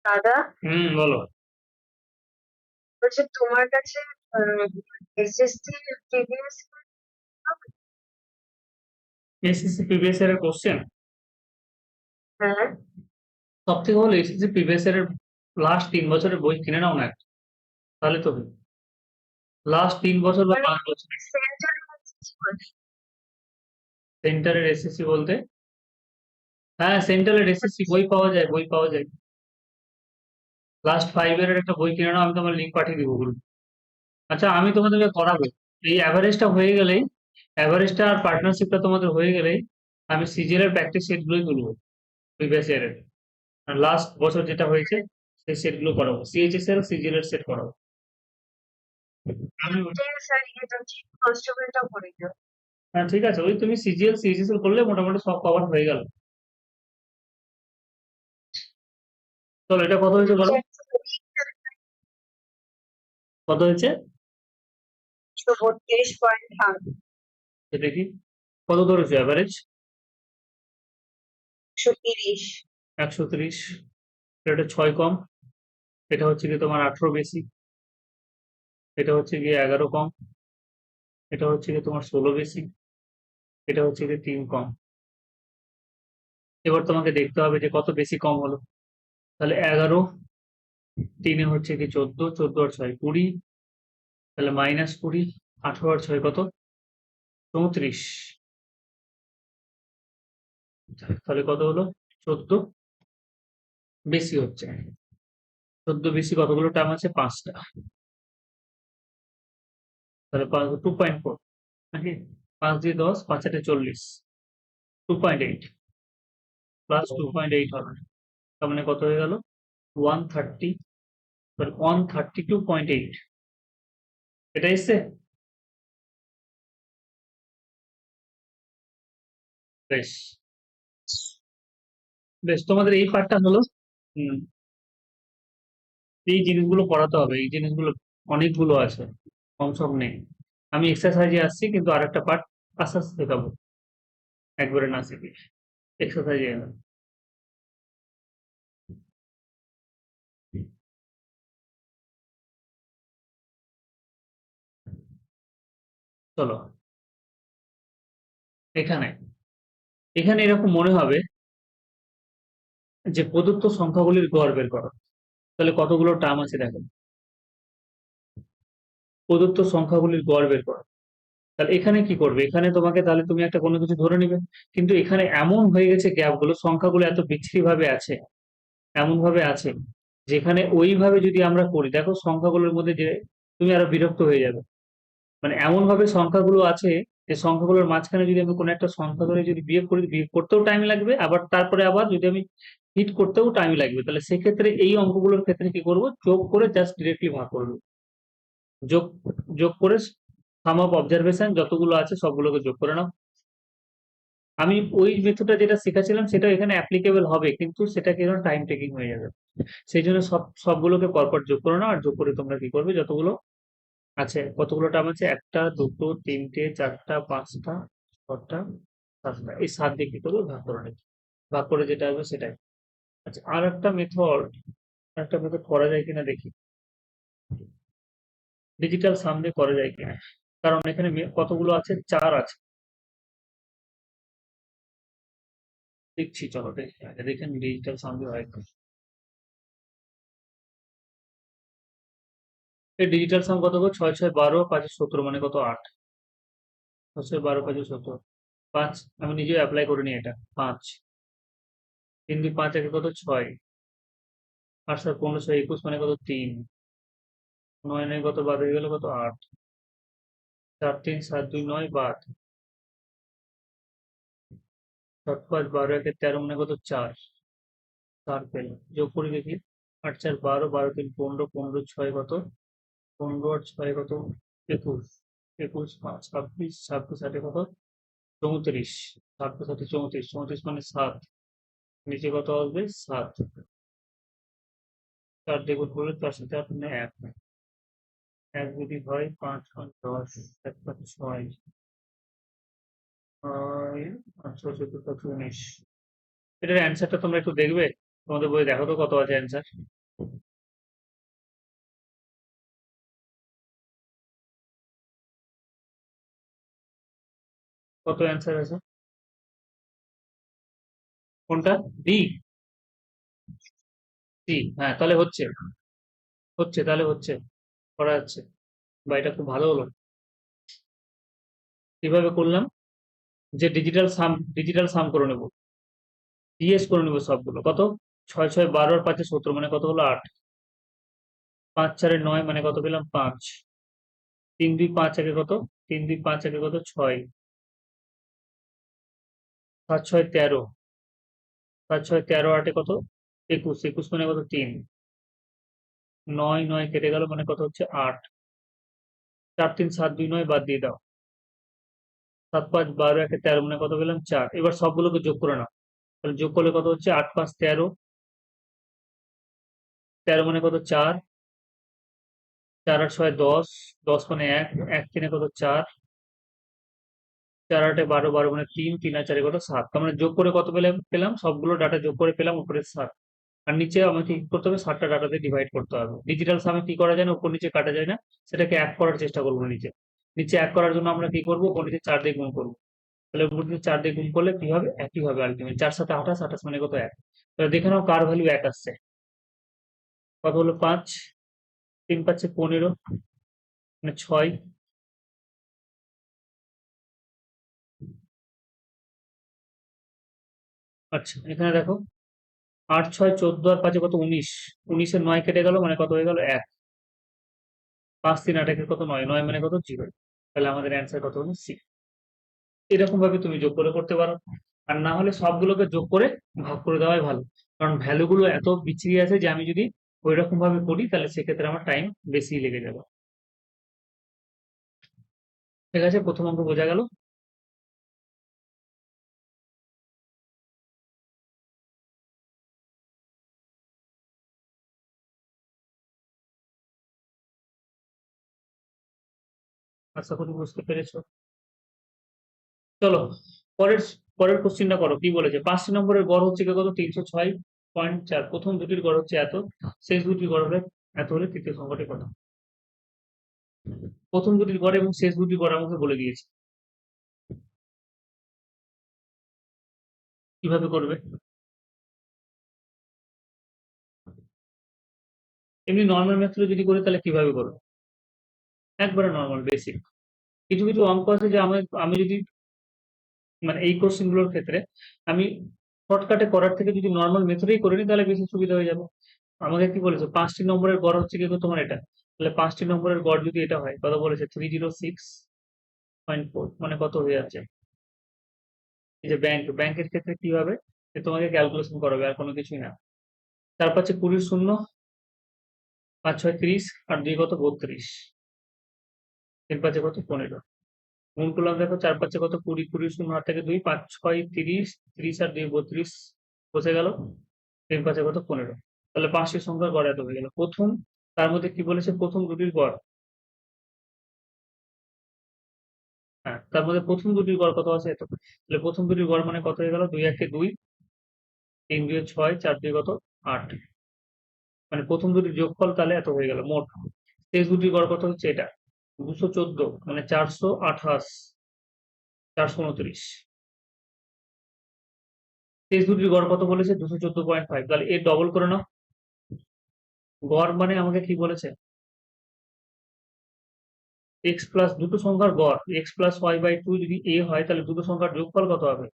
দাদা, বলো। বলছি তোমার কাছে এসএসসি প্রিভিয়াস এসএসসি প্রিভিয়াস ইয়ারের কোশ্চেন হ্যাঁ, সব থেকে হলো এসএসসি প্রিভিয়াস ইয়ারের লাস্ট 3 বছরের বই কিনে নাও না একটা, তাহলে তো লাস্ট 3 বছর বা মানে 5 বছর। সেন্টারে সেন্টারের এসএসসি বলতে, হ্যাঁ সেন্ট্রালের এসএসসি বই পাওয়া যায়, বই পাওয়া যায়। লাস্ট 5 ইয়ারের একটা বই কিনে নাও, আমি তোমার লিঙ্ক পাঠিয়ে দিব গ্রুপ। আচ্ছা আমি তোমাদেরকে করাবো, এই অ্যাভারেজটা হয়ে গেলেই, অ্যাভারেজটা আর পার্টনারশিপটা তোমাদের হয়ে গেলেই আমি সিজিএল এর প্র্যাকটিস সেটগুলোই তুলবো প্রিভিয়াস ইয়ারের। আর লাস্ট বছর যেটা হয়েছে সেই সেটগুলো করাবো, সিএইচএস এর সিজিএল এর সেট করাবো। আমি স্যার এটা চিফ কনস্টেবলটা করে দিও। হ্যাঁ ঠিক আছে, ওই তুমি সিজিএল সিএইচএস করলে মোটামুটি সব কভার হয়ে গেল। চলো এটা কত হয়েছে বলো, কত হয়েছে 132.5। তো দেখি কত ধরেছো অ্যাভারেজ। 130। 130, এটা 6 কম, এটা হচ্ছে কি তোমার 18 বেশি, এটা হচ্ছে গিয়ে 11 কম, এটা হচ্ছে গিয়ে তোমার 16 বেশি, এটা হচ্ছে গিয়ে 3 কম। এবার তোমাকে দেখতে হবে যে কত বেশি কম হলো। তাহলে 11, 3 হচ্ছে কি 14, 14 আর 6 20, তাহলে -20, 18 আর 6 কত 34, তাহলে কত হলো 14 বেশি হচ্ছে। 14 বেশি কতগুলো টার্ম আছে 5টা, তাহলে 2.4 নাকি, 5 দিয়ে 10, 5 8 40, 2.8 প্লাস 2.8 হবে, তার মানে কত হয়ে গেল 130, 132.8, এটা এসছে। বেশ, বেশ তোমাদের এই পার্টটা হলো। হুম, এই জিনিসগুলো পড়াতে হবে, এই জিনিসগুলো অনেকগুলো আছে, কম সম নেই। আমি এক্সারসাইজে আসছি, কিন্তু আরেকটা পার্ট আস্তে আস্তে শেখাবো, একবারে না শিখে এক্সারসাইজে। চলো এখানে, এখানে এরকম মনে হবে যে প্রদত্ত সংখ্যাগুলির গড় বের করো, তাহলে কতগুলো টার্ম আছে দেখো, প্রদত্ত সংখ্যাগুলির গড় বের করো। তাহলে এখানে কি করবে, এখানে তোমাকে তাহলে তুমি একটা কোনো কিছু ধরে নিবে, কিন্তু এখানে এমন হয়ে গেছে গ্যাপগুলো, সংখ্যাগুলো এত বিচ্ছিরি ভাবে আছে, এমন ভাবে আছে, যেখানে ওইভাবে যদি আমরা করি, দেখো সংখ্যাগুলোর মধ্যে যে তুমি আরো বিরক্ত হয়ে যাবে। মানে এমন ভাবে সংখ্যাগুলো আছে যে সংখ্যাগুলোর মাঝখানে যদি আমি কোনো একটা সংখ্যা ধরে যদি বিয়োগ করি, বিয়োগ করতেও টাইম লাগবে, আবার তারপরে আবার যদি আমি হিট করতেও টাইম লাগবে, তাহলে সেক্ষেত্রে এই অঙ্কগুলোর ক্ষেত্রে কি করব, যোগ করে জাস্ট ডিরেক্টলি ভাগ করবো। যোগ, যোগ করে সাম অফ অবজারভেশন যতগুলো আছে সবগুলোকে যোগ করে নাও। আমি ওই মেথডটা যেটা শেখাচ্ছিলাম সেটা এখানে অ্যাপ্লিকেবল হবে, কিন্তু সেটা কি টাইম টেকিং হয়ে যাবে। সেই জন্য সবগুলোকে পরপর যোগ করে নাও, আর যোগ করে তোমরা কি করবে, যতগুলো আছে, কতগুলো টার্ম আছে, 1টা 2টো 3টে 4টা 5টা 6টা 7টা, এই 7 দিয়ে কি করবে, ভাগ করে নেবে। ভাগ করে যেটা হবে সেটাই। আচ্ছা আর একটা মেথড করা যায় কিনা দেখি, ডিজিটাল সাম দিয়ে করা যায় কিনা, কারণ এখানে কতগুলো আছে, 4 আছে। দেখছি, চলো দেখি আগে, দেখেন ডিজিটাল সাম দিয়ে হয় কি। এই ডিজিটাল সাম কত গো, 6 6 12, 5 17, মানে কত 8, 6 6 12 5 17, 5, আমি নিজেও অ্যাপ্লাই করে নিই এটা, 5, 3 2 5 একে কত 6, 8 7 15 6 21, মানে কত 3, 9 9 কত বাদ হয়ে গেল, কত 8, 4 3 7 2 9 বাদ, 7 5 12 একে 13, মানে কত 4, 4 পেল, যোগ করি দেখি, 8 4 12, 12 3 15, 15 6 কত 15 আর 6 কত 21, 21, 5, 26, 26 8 কত? 34, 27 8 34, 34 মানে 7, নিচে কত আসবে? 7, 4 দিয়ে গুণ করলে 4 7 8 মানে 1, 1 যদি হয় 5 5 10, 1 5 6, 6 14 19। এটার অ্যান্সারটা তোমরা একটু দেখবে, তোমাদের বই দেখো তো কত আছে অ্যান্সার। কত অ্যান্সার আছে? কোনটা? ডি? সি? হ্যাঁ, তাহলে হচ্ছে, তাহলে হচ্ছে, করা যাচ্ছে। বা এটা খুব ভালো হলো। কিভাবে করলাম? যে ডিজিটাল সাম করে নেবো, ডিএস করে নেবো সবগুলো। কত? 6 6 12 আর 5 17 মানে কত হলো? 8, 5 4 9 মানে কত পেলাম? 5, 3 2 5 1 কত? 3 2 5 1 কত? 6, 7 6 13, 7 6 13 8 কত? 21, 21 মানে কত? 3, 9 9 কেটে গেল মানে কত হচ্ছে? 8, 4 3 7 2 9 বাদ দিয়ে দাও, 7 5 12 1 13 মানে কত পেলাম? 4। এবার সবগুলোকে যোগ করে নাও, তাহলে যোগ করলে কত হচ্ছে? 8 5 13, 13 মানে কত? 4, 4 8 6 10, 10 মানে 1, 1 3 কত? 4, 4 8 12, 12 মানে 3, 3 আর 4 কত? 7। তার মানে যোগ করে কত পেলাম? সবগুলো ডাটা যোগ করে পেলাম উপরে 7। আর নিচে আমাকে কি করতে হবে? 7টা ডাটা দিয়ে ডিভাইড করতে হবে। ডিজিটাল সামে কি করা যায় না? উপর নিচে কাটা যায় না, সেটাকে এক করার চেষ্টা করবো। নিচে নিচে এক করার জন্য আমরা কি করবো? উপর নিচে 4 দিয়ে গুণ করবো। তাহলে উপর নিচে 4 দিয়ে গুণ করলে কি হবে? একই হবে আলটিমেট। 4 7 28, 28 মানে কত? 1। তাহলে দেখে নাও কার ভ্যালু 1 আসছে। কত হলো? 5, 3 5 15 মানে 6। আচ্ছা, এখানে দেখো 8 6 14 আর 5 কত? 19, 19 এর 9 কেটে গেল মানে কত হয়ে গেল? 1, 5 3 8 একে কত? 9, 9 মানে কত? 0। তাহলে আমাদের অ্যান্সার কত হলো? সি। এরকম ভাবে তুমি যোগ করে করতে পারো, আর না হলে সবগুলোকে যোগ করে ভাগ করে দেওয়াই ভালো। কারণ ভ্যালু গুলো এত বিচ্ছিরি আছে যে আমি যদি ওই রকম ভাবে করি তাহলে সেক্ষেত্রে আমার টাইম বেশি লেগে যাবে। ঠিক আছে, প্রথম অঙ্ক বোঝা গেল। আশা করি বুঝতে পেরেছো। চলো পরের পরের কোশ্চেনটা করো। কি বলেছে? 5টি নম্বরের গড় হচ্ছে কি কত? 306.4। প্রথম দুটির গড় হচ্ছে এত, শেষ দুটির গড় হবে এত, হলে তৃতীয় সংখ্যাটি কত? প্রথম দুটির গড় এবং শেষ দুটির গড় আমাকে বলে দিয়েছে। কিভাবে করবে? এমনি নর্মাল মেথডে যদি করি তাহলে কিভাবে করবে? একবারে নর্মাল বেসিক। কিছু কিছু অঙ্ক আছে যে আমি যদি মানে এই কোশ্চেন গুলোর ক্ষেত্রে আমি শর্টকাটে করার থেকে যদি নর্মাল মেথডেই করে নিই তাহলে বেশি সুবিধা হয়ে যাবে। আমাকে কি বলেছে? 5টি নম্বরের গড় হচ্ছে কি তোমার এটা, তাহলে 5টি নম্বরের গড় যদি এটা হয়, কত বলেছে? 306.4 মানে কত হয়ে যাচ্ছে? এই যে ব্যাংকের ক্ষেত্রে কি হবে? যে তোমাকে ক্যালকুলেশন করাবে, আর কোনো কিছুই না। তার পাচ্ছে 20 শূন্য, 5 6 30 আর 2 কত? 32, 3 পাচ্ছে কত? 15। গুণ করলাম, দেখো 4 পাচ্ছে কত? 20, 20 শূন্য 8 থেকে 2, 5 6 30, 30 আর 2 32 বসে গেল। 3 পাচ্ছে কত? 15। তাহলে 5টি সংখ্যার গড় এত হয়ে গেল। প্রথম, তার মধ্যে কি বলেছে? প্রথম দুটির গড়। হ্যাঁ, তার মধ্যে প্রথম দুটির গড় কত আছে? এত। তাহলে প্রথম দুটির গড় মানে কত হয়ে গেল? 2 1 2, 3 2 6, 4 2 কত? 8। মানে প্রথম দুটির যোগফল তাহলে এত হয়ে গেল মোট। শেষ দুটির গড় কত হচ্ছে? এটা 214 মানে 428, 429। শেষ দুটির গড় কত বলেছে? 214.5। তাহলে এর ডবল করে নাও। গড় মানে আমাকে কি বলেছে? এক্স প্লাস দুটো সংখ্যার গড়, x plus y by two যদি এ হয় তাহলে দুটো সংখ্যার যোগফল কত হবে?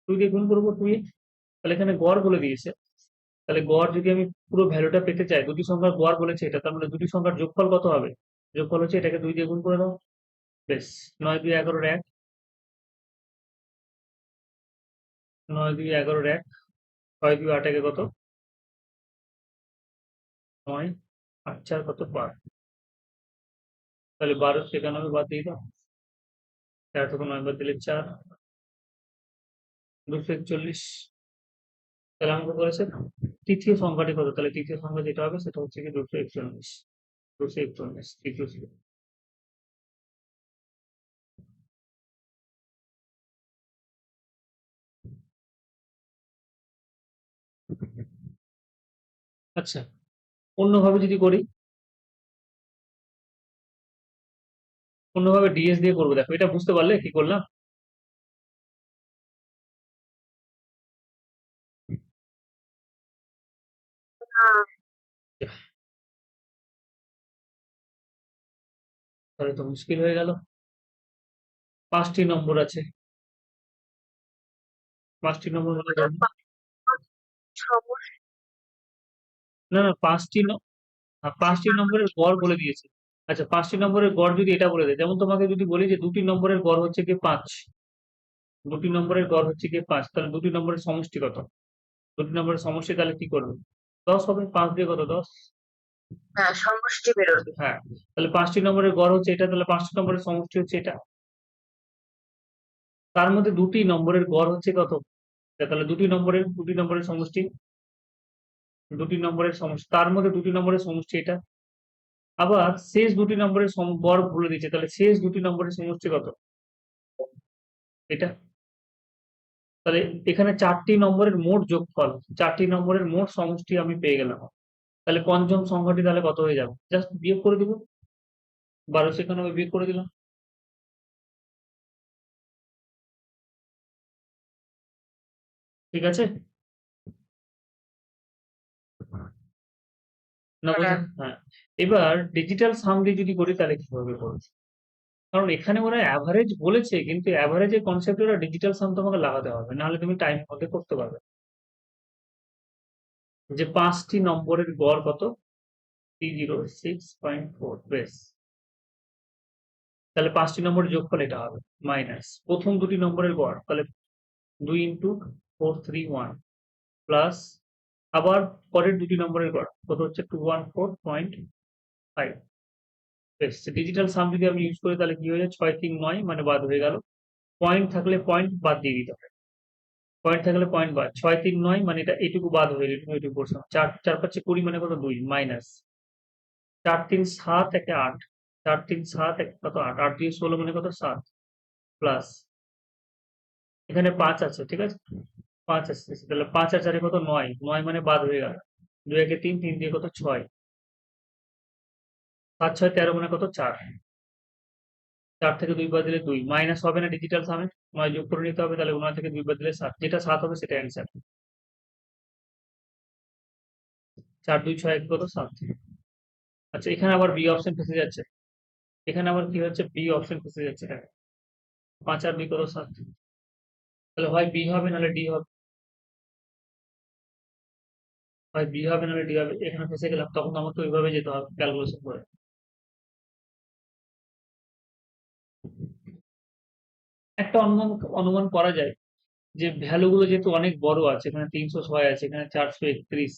2 দিয়ে গুণ করবো, 2 তাহলে এখানে গড় বলে দিয়েছে। তাহলে গড় যদি আমি পুরো ভ্যালুটা পেতে চাই, দুটি সংখ্যার গড় বলেছে এটা, তার মানে দুটি সংখ্যার যোগফল কত হবে? যোগফল হচ্ছে এটাকে 2 দিয়ে গুণ করে দাও। বেশ, 9 2 11 1, 9 2 11 1, 6 2 8 কত? 9, 8 4 কত? 12। তাহলে 1296 বাদ দিয়ে দাও, 4 থেকে 9 বাদ দিলে 4, 241। তাহলে আমাকে বলেছে তৃতীয় সংখ্যাটি কত, তাহলে তৃতীয় সংখ্যা যেটা হবে সেটা হচ্ছে কি 241, 241 তৃতীয় ছিল। আচ্ছা, অন্যভাবে যদি করি, অন্যভাবে ডিএস দিয়ে করবো। দেখো এটা বুঝতে পারলে কি করলাম? হ্যাঁ, তাহলে তো মুশকিল হয়ে গেল। 5টি নম্বর আছে, 5টি নম্বর হলে ওটা যেমন, সমস্যা। না না 5টি নম্বরের গড় বলে দিয়েছে। আচ্ছা 5টি নম্বরের গড় যদি এটা বলে দেয়, যেমন তোমাকে যদি বলি যে 2টি নম্বরের গড় হচ্ছে কি 5, 2টি নম্বরের গড় হচ্ছে কি 5, তাহলে 2টি নম্বরের সমষ্টি কত? 2টি নম্বরের সমষ্টি তাহলে কি করবে? 10 হবে, 5 দিয়ে কত 10? হ্যাঁ, সমষ্টি বেরোবে। হ্যাঁ, তাহলে 5টি নম্বরের গড় হচ্ছে এটা, তাহলে 5টি নম্বরের সমষ্টি হচ্ছে এটা। তার মধ্যে 2টি নম্বরের গড় হচ্ছে কত? তাহলে 2টি নম্বরের সমষ্টি, 2টি নম্বরের সমষ্টি, তার মধ্যে 2টি নম্বরের সমষ্টি এটা। আবার শেষ 2টি নম্বরের গড় বলে দিচ্ছে, তাহলে শেষ 2টি নম্বরের সমষ্টি কত? এটা। তাহলে এখানে 4টি নম্বরের মোট যোগফল, 4টি নম্বরের মোট সমষ্টি আমি পেয়ে গেলাম। তাহলে পঞ্চম সংখ্যাটি তাহলে কত হয়ে যাবে? জাস্ট বিয়োগ করে দিব, 1291 বিয়োগ করে দিলাম। ঠিক আছে? না বোঝা? হ্যাঁ, হ্যাঁ। এবার ডিজিটাল সাম দিয়ে যদি করি তাহলে কিভাবে করব? কারণ এখানে ওরা অ্যাভারেজ বলেছে, কিন্তু অ্যাভারেজের কনসেপ্ট ওরা ডিজিটাল সাম তোমাকে লাগাতে হবে, নাহলে তুমি টাইম মধ্যে করতে পারবে না। যে 5টি নম্বরের গড় কত? 306.4, বেশ। তাহলে 5টি নম্বরের যোগফল এটা হবে, মাইনাস প্রথম 2টি নম্বরের গড়, তাহলে 2 ইন্টু 431 প্লাস আবার পরের 2টি নম্বরের গড় কত হচ্ছে 214.5। বেশ, ডিজিটাল সাম যদি আমি ইউজ করি তাহলে কি হয়ে যায়? 639 মানে বাদ হয়ে গেল। পয়েন্ট থাকলে পয়েন্ট বাদ দিয়ে দিতে হবে, পয়েন্ট থাকলে পয়েন্ট বাদ। 639 মানে এটা এটুকু বাদ হয়ে গেল, এটুকু করছিলাম। 4 4 5 20 মানে কত? 2 মাইনাস 4 3 7 একে 8, 4 3 7 এক কত 8, 8 দিয়ে 16 মানে কত 7, প্লাস এখানে 5 আছে, ঠিক আছে? 5 আসছে, তাহলে 5 আর 4 কত? 9, 9 মানে বাদ হয়ে গেল। 2 একে 3, 3 দিয়ে কত 6, 7 6 13 মানে কত 4, 4 থেকে 2 বাদ দিলে 2, মাইনাস হবে না ডিজিটাল সামে? 9 যোগ করে নিতে হবে, তাহলে 9 থেকে 2 বাদ দিলে 7, যেটা 7 হবে সেটা অ্যান্সার। 4 2 6 1 কত 7। আচ্ছা এখানে আবার বি অপশন ফেসে যাচ্ছে, এখানে আবার কি হচ্ছে? বি অপশন ফেসে যাচ্ছে। দেখো 5 আর 2 কত 7, তাহলে হয় বি হবে নাহলে ডি হবে, হয় বি হবে নাহলে ডি হবে। এখানে ফেসে গেলাম, তখন আমাকে ওইভাবে যেতে হবে ক্যালকুলেশন করে। একটা অনুমান অনুমান করা যায় যে ভ্যালু গুলো যেহেতু অনেক বড় আছে, এখানে 306 আছে, এখানে 431,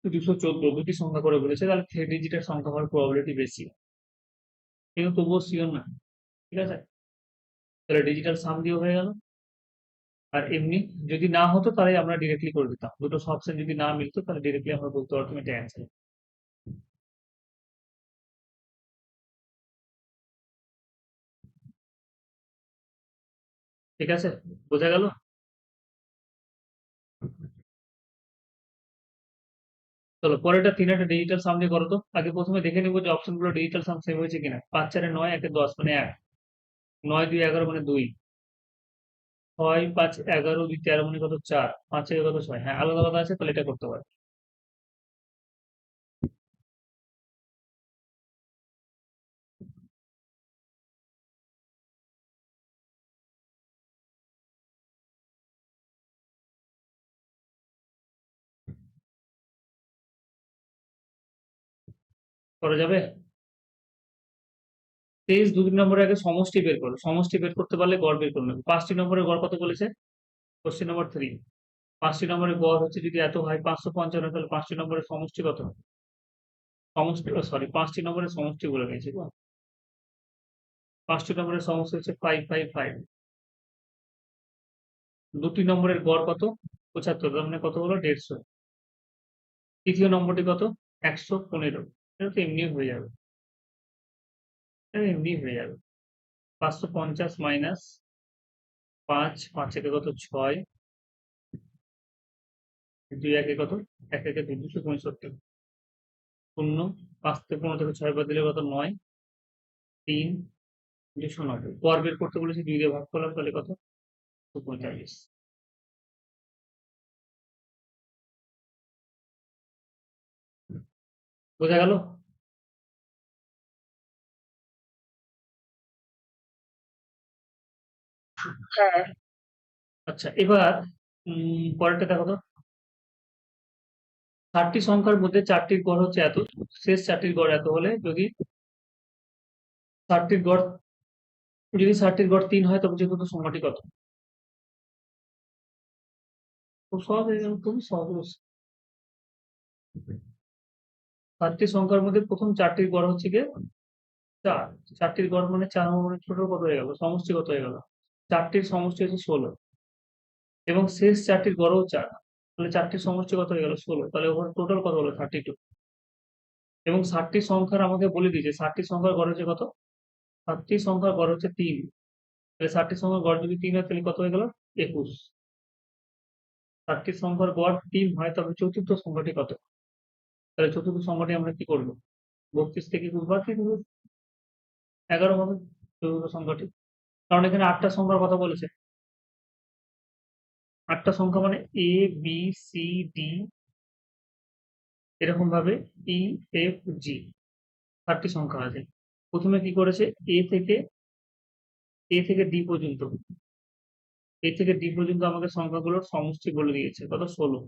214, দুটি সংখ্যা করে বলেছে, তাহলে 3 ডিজিটের সংখ্যা হওয়ার প্রবাবিলিটি বেশি, কিন্তু তবুও শিওর না। ঠিক আছে? তাহলে ডিজিটাল সাম দিয়ে হয়ে গেল। আর এমনি যদি না হতো তাহলে আমরা ডিরেক্টলি করে দিতাম, দুটো অপশন যদি না মিলতো তাহলে ডিরেক্টলি আমরা বলতে পারতাম এটা অ্যান্সার। ঠিক আছে? বোঝা গেল? চলো পরেরটা 3 একটা ডিজিটাল সাম দিয়ে করো তো। আগে প্রথমে দেখে নিবো যে অপশন গুলো ডিজিটাল সাম সেভ হয়েছে কিনা। 5 4 9 1 10 মানে 1, 9 2 11 মানে 2, 6 5 11 2 13 মানে কত 4, 5 এর কত 6। হ্যাঁ আলাদা আলাদা আছে, তাহলে এটা করতে পারো। করা যাবে? তেইশ 2 নম্বরে আগে সমষ্টি বের করো, সমষ্টি বের করতে পারলে গড় বের করে নেবে। 5টি নম্বরের গড় কত বলেছে? Question number 3। 5টি নম্বরের গড় হচ্ছে যদি এত হয় 555, তাহলে 5টি নম্বরের সমষ্টি কত? সমষ্টি, সরি 5টি নম্বরের সমষ্টি বলে দিয়েছি তো। 5টি নম্বরের সমষ্টি হচ্ছে 555। 2টি নম্বরের গড় কত? 75, তার মানে কত হলো? 150। তৃতীয় নম্বরটি কত? 115। এটা তো এমনি হয়ে যাবে, এটা এমনি হয়ে যাবে। 550 মাইনাস 5, 5 একে কত? 6, 2 একে কত? 1 একে 2, 265। শূন্য, 5 থেকে 15 থেকে 6 বাদ দিলে কত? 9, 3, 290। গড় বের করতে বলেছি, 2 দিয়ে ভাগ করলাম, তাহলে কত? 245। বোঝা গেল? হ্যাঁ। আচ্ছা, এবার পরেরটা দেখো তো। 4টি সংখ্যার মধ্যে 4টির গড় হচ্ছে এত, শেষ 4টির গড় এত হলে যদি 4টির গড় 3 হয়, তবে চতুর্থ সংখ্যাটি কত? খুব সহজ হয়ে গেল, খুবই সহজ বলছি। 4টি সংখ্যার মধ্যে প্রথম 4টির গড় হচ্ছে গিয়ে 4। 4টির গড় মানে 4 মানে ছোট কত হয়ে গেল? সমষ্টি কত হয়ে গেল? 4টির সমষ্টি হচ্ছে 16 এবং শেষ 4টির গড়ও 4। তাহলে 4টির সমষ্টি কত হয়ে গেল? 16। তাহলে ওভার টোটাল কত হলো? 32। এবং 60টি সংখ্যার আমাকে বলে দিয়েছে 60টি সংখ্যার গড় হচ্ছে কত? 60টি সংখ্যার গড় হচ্ছে 3। তাহলে 60টি সংখ্যার গড় যদি 3 হয়, তাহলে কত হয়ে গেল? 21। 60টি সংখ্যার গড় 3 হয়, তবে চতুর্থ সংখ্যাটি কত? তাহলে চতুর্থ সংখ্যাটি আমরা কি করবো? 32 থেকে 21 বাদ দিয়ে দেবো, 11 হবে চতুর্থ সংখ্যাটি। কারণ এখানে 8টা সংখ্যার কথা বলেছে। 8টা সংখ্যা মানে এ, বি, সি, ডি, এরকম ভাবে ই, এফ, জি 8টি সংখ্যা আছে। প্রথমে কি করেছে? এ থেকে ডি পর্যন্ত, আমাকে সংখ্যাগুলোর সমষ্টি বলে দিয়েছে কত? 16।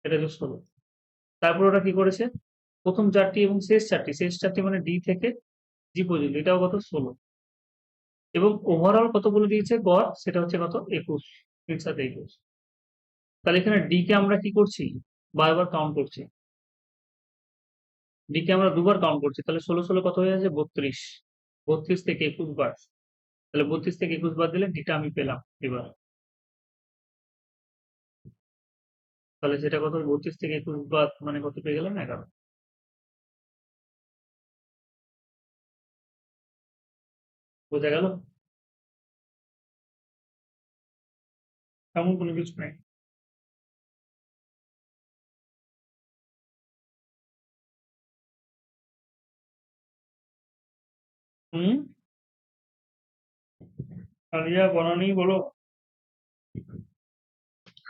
এটা হচ্ছে 16। তারপর ওরা কি করেছে? প্রথম 4টি এবং শেষ 4টি মানে ডি থেকে জি পর্যন্ত, এটাও কত? 16। এবং ওভারঅল কত বলে দিয়েছে গড়? সেটা হচ্ছে কত? 21। 3 7 21। তাহলে এখানে ডি কে আমরা কি করছি? বারবার কাউন্ট করছি। ডি কে আমরা দুবার কাউন্ট করছি, তাহলে 16 16 কত হয়ে যাচ্ছে? 32। 32 থেকে 21 বাদ, তাহলে 32 থেকে 21 বাদ দিলে ডিটা আমি পেলাম এবার। তাহলে সেটা কত? 32 থেকে 21 বাদ মানে কত পেয়ে গেলাম? 11। বোঝা গেল? তেমন কোনো কিছু নাই। হুম, আলিয়া বনানি বলো।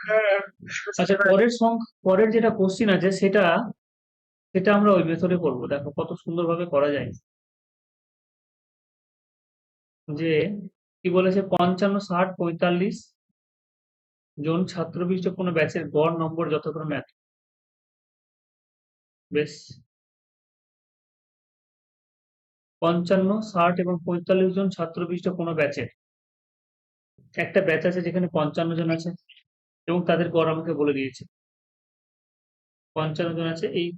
হ্যাঁ, আচ্ছা, পরের যেটা কোশ্চিন আছে সেটা সেটা আমরা ওই মেথডে করবো। দেখো কত সুন্দরভাবে করা যায়। যে কি বলেছে? 55, 60, 45 জন ছাত্র বিশিষ্ট কোনো ব্যাচের গড় নম্বর যথাক্রমে এত। বেশ, 55, 60 এবং 45 জন ছাত্র বিশিষ্ট কোনো ব্যাচের, একটা ব্যাচ আছে যেখানে 55 জন আছে এবং তাদের গড় আমাকে বলে দিয়েছে 55 জন আছে। এই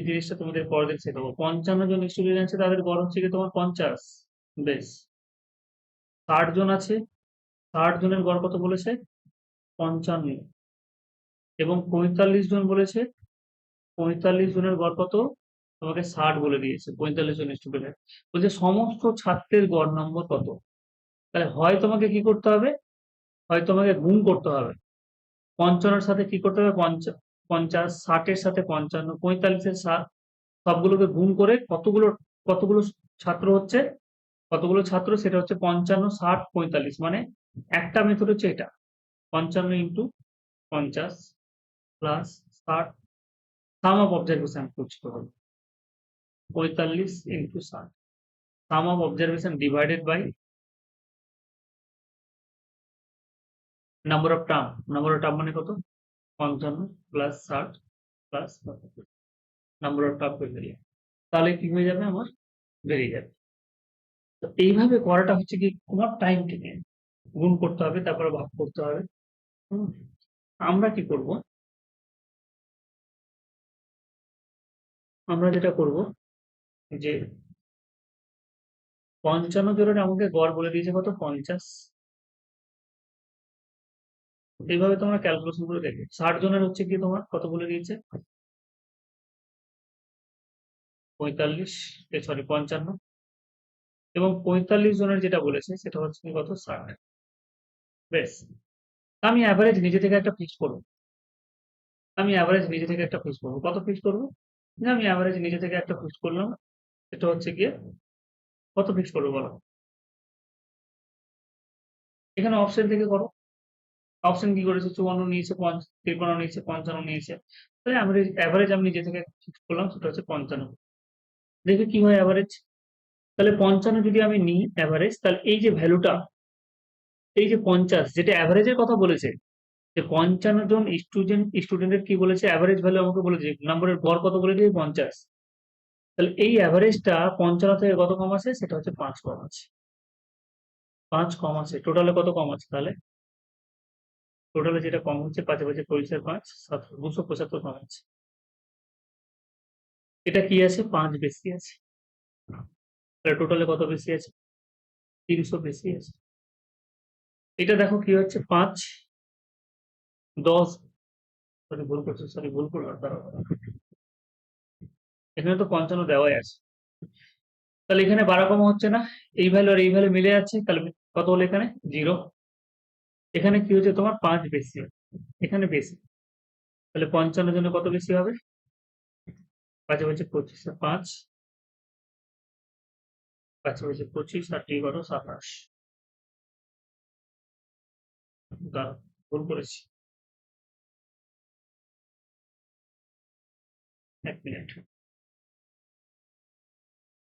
জিনিসটা তোমাদের পরের দিন শেখাবো। 55 জন স্টুডেন্ট আছে, তাদের গড় হচ্ছে কি তোমার 50। বেশ। 60 জন আছে, 60 জনের গড় কত বলেছে? 55। এবং 45 জন বলেছে, 45 জনের গড় কত? তোমাকে 60 বলে দিয়েছে। 45 জন স্টুডেন্ট বলছে সমস্ত ছাত্রের গড় নম্বর কত? তাহলে হয় তোমাকে কি করতে হবে? হয় তোমাকে গুণ করতে হবে। 55 সাথে কি করতে হবে? 50, 60 সাথে 55, 45 7, সবগুলোকে গুণ করে কতগুলো ছাত্র হচ্ছে, কতগুলো ছাত্র সেটা হচ্ছে 55, 60, 45। মানে একটা মেথড হচ্ছে এটা, 55 into 50 plus 60, sum of observation করতে হবে, 45 into 60, sum of observation divided by number of term. Number of term মানে কত? 55 plus 60 plus number of term বেরিয়ে, তাহলে কি হয়ে যাবে? আমার বেরিয়ে যাবে। তো এইভাবে করাটা হচ্ছে কি তোমার টাইম টেকে, গুণ করতে হবে, তারপরে ভাগ করতে হবে। হুম, আমরা কি করব? আমরা যেটা করব যে 55 জনের আমাকে গড় বলে দিয়েছে কত 50। এইভাবে তোমরা ক্যালকুলেশন করে দেখবে। 60 জনের হচ্ছে কি তোমার কত বলে দিয়েছে 45 সরি 55, এবং 45 জনের যেটা বলেছে সেটা হচ্ছে কি কত 60। বেশ, আমি অ্যাভারেজ নিজে থেকে একটা ফিক্স করবো। কত ফিক্স করবো? যে আমি অ্যাভারেজ নিজে থেকে একটা ফিক্স করলাম, সেটা হচ্ছে গিয়ে কত ফিক্স করবো বলো? এখানে অপশন থেকে করো। অপশন কি করেছে 54 নিয়েছে, 53 নিয়েছে, 55 নিয়েছে। তাহলে অ্যাভারেজ আমি নিজে থেকে ফিক্স করলাম, সেটা হচ্ছে 55। দেখে কি হয় অ্যাভারেজ। তাহলে 55 যদি আমি নিই অ্যাভারেজ, তাহলে এই যে ভ্যালুটা, এই যে 50 যেটা অ্যাভারেজের কথা বলেছে, যে 55 জন স্টুডেন্টের কি বলেছে অ্যাভারেজ ভ্যালু আমাকে বলেছে, নম্বরের গড় কত বলে দিয়েছে 50। তাহলে এই অ্যাভারেজটা 55 থেকে কত কম আছে, সেটা হচ্ছে 5 কম আছে। 5 কম আছে, টোটালে কত কম আছে তাহলে? টোটালে যেটা কম হচ্ছে 5 এ 5 24 এর 5 275 কম আছে। এটা কি আছে 5 বেশি আছে। তাহলে টোটালে কত বেশি আছে? 300 বেশি আছে। এটা দেখো কি হচ্ছে 5 10 ভুল করলাম, দাঁড়াও। এখানে তো 55 দেওয়াই আছে। তাহলে এখানে 12 কমা হচ্ছে না, এই ভ্যালু আর এই ভ্যালু মিলে যাচ্ছে, তাহলে কত হলো এখানে 0। এখানে কি হচ্ছে তোমার 5 বেশি, এখানে বেশি। তাহলে 55 জন্য কত বেশি হবে? 5 এ 5 25 এর 5, 5 এ 5 25 আর 2 কত 27। দাঁড়াও, ভুল করেছি, 1 মিনিট।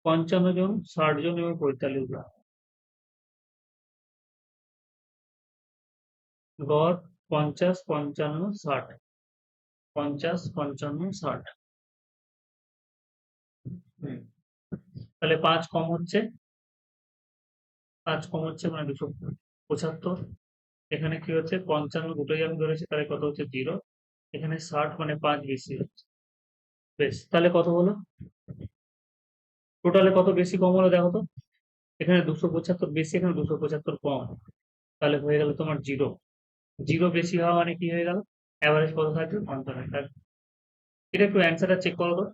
55 জন, 60 জন এবং 45 জন। গড় 50 55 60, 50 55 60। তাহলে 5 কম হচ্ছে, 5 কম হচ্ছে মানে 275। এখানে কি হচ্ছে 55 দুটোই আমি ধরেছি, তাহলে কত হচ্ছে 0। এখানে 60 মানে 5 বেশি হচ্ছে। বেশ, তাহলে কত হলো? টোটালে কত বেশি কম হলো দেখো তো। এখানে 275 বেশি, এখানে 275 কম। তাহলে হয়ে গেল তোমার 0। 0 বেশি হওয়া মানে কি হয়ে গেল? অ্যাভারেজ কত থাকবে 55 থাকবে। এটা একটু অ্যান্সারটা চেক করো তো।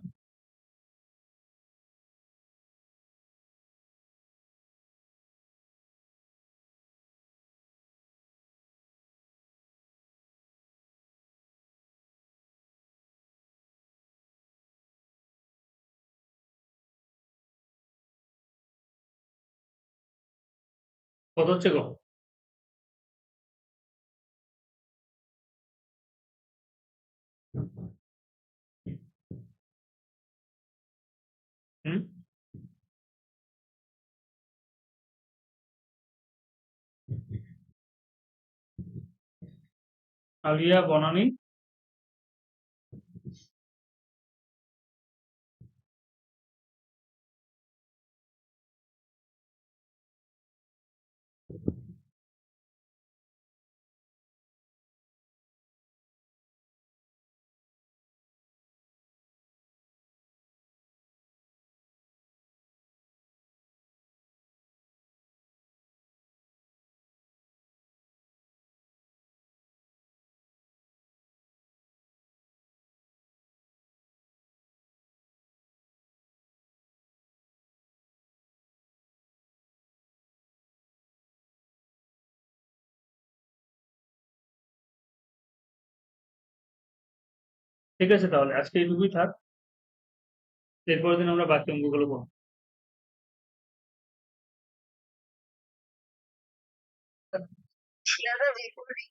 কত হচ্ছে গো? হুম, আলিয়া বনানী। ঠিক আছে, তাহলে আজকে এইটুকুই থাক। এরপরের দিন আমরা বাকি অঙ্কগুলো করবো। দাদা রেকর্ডিং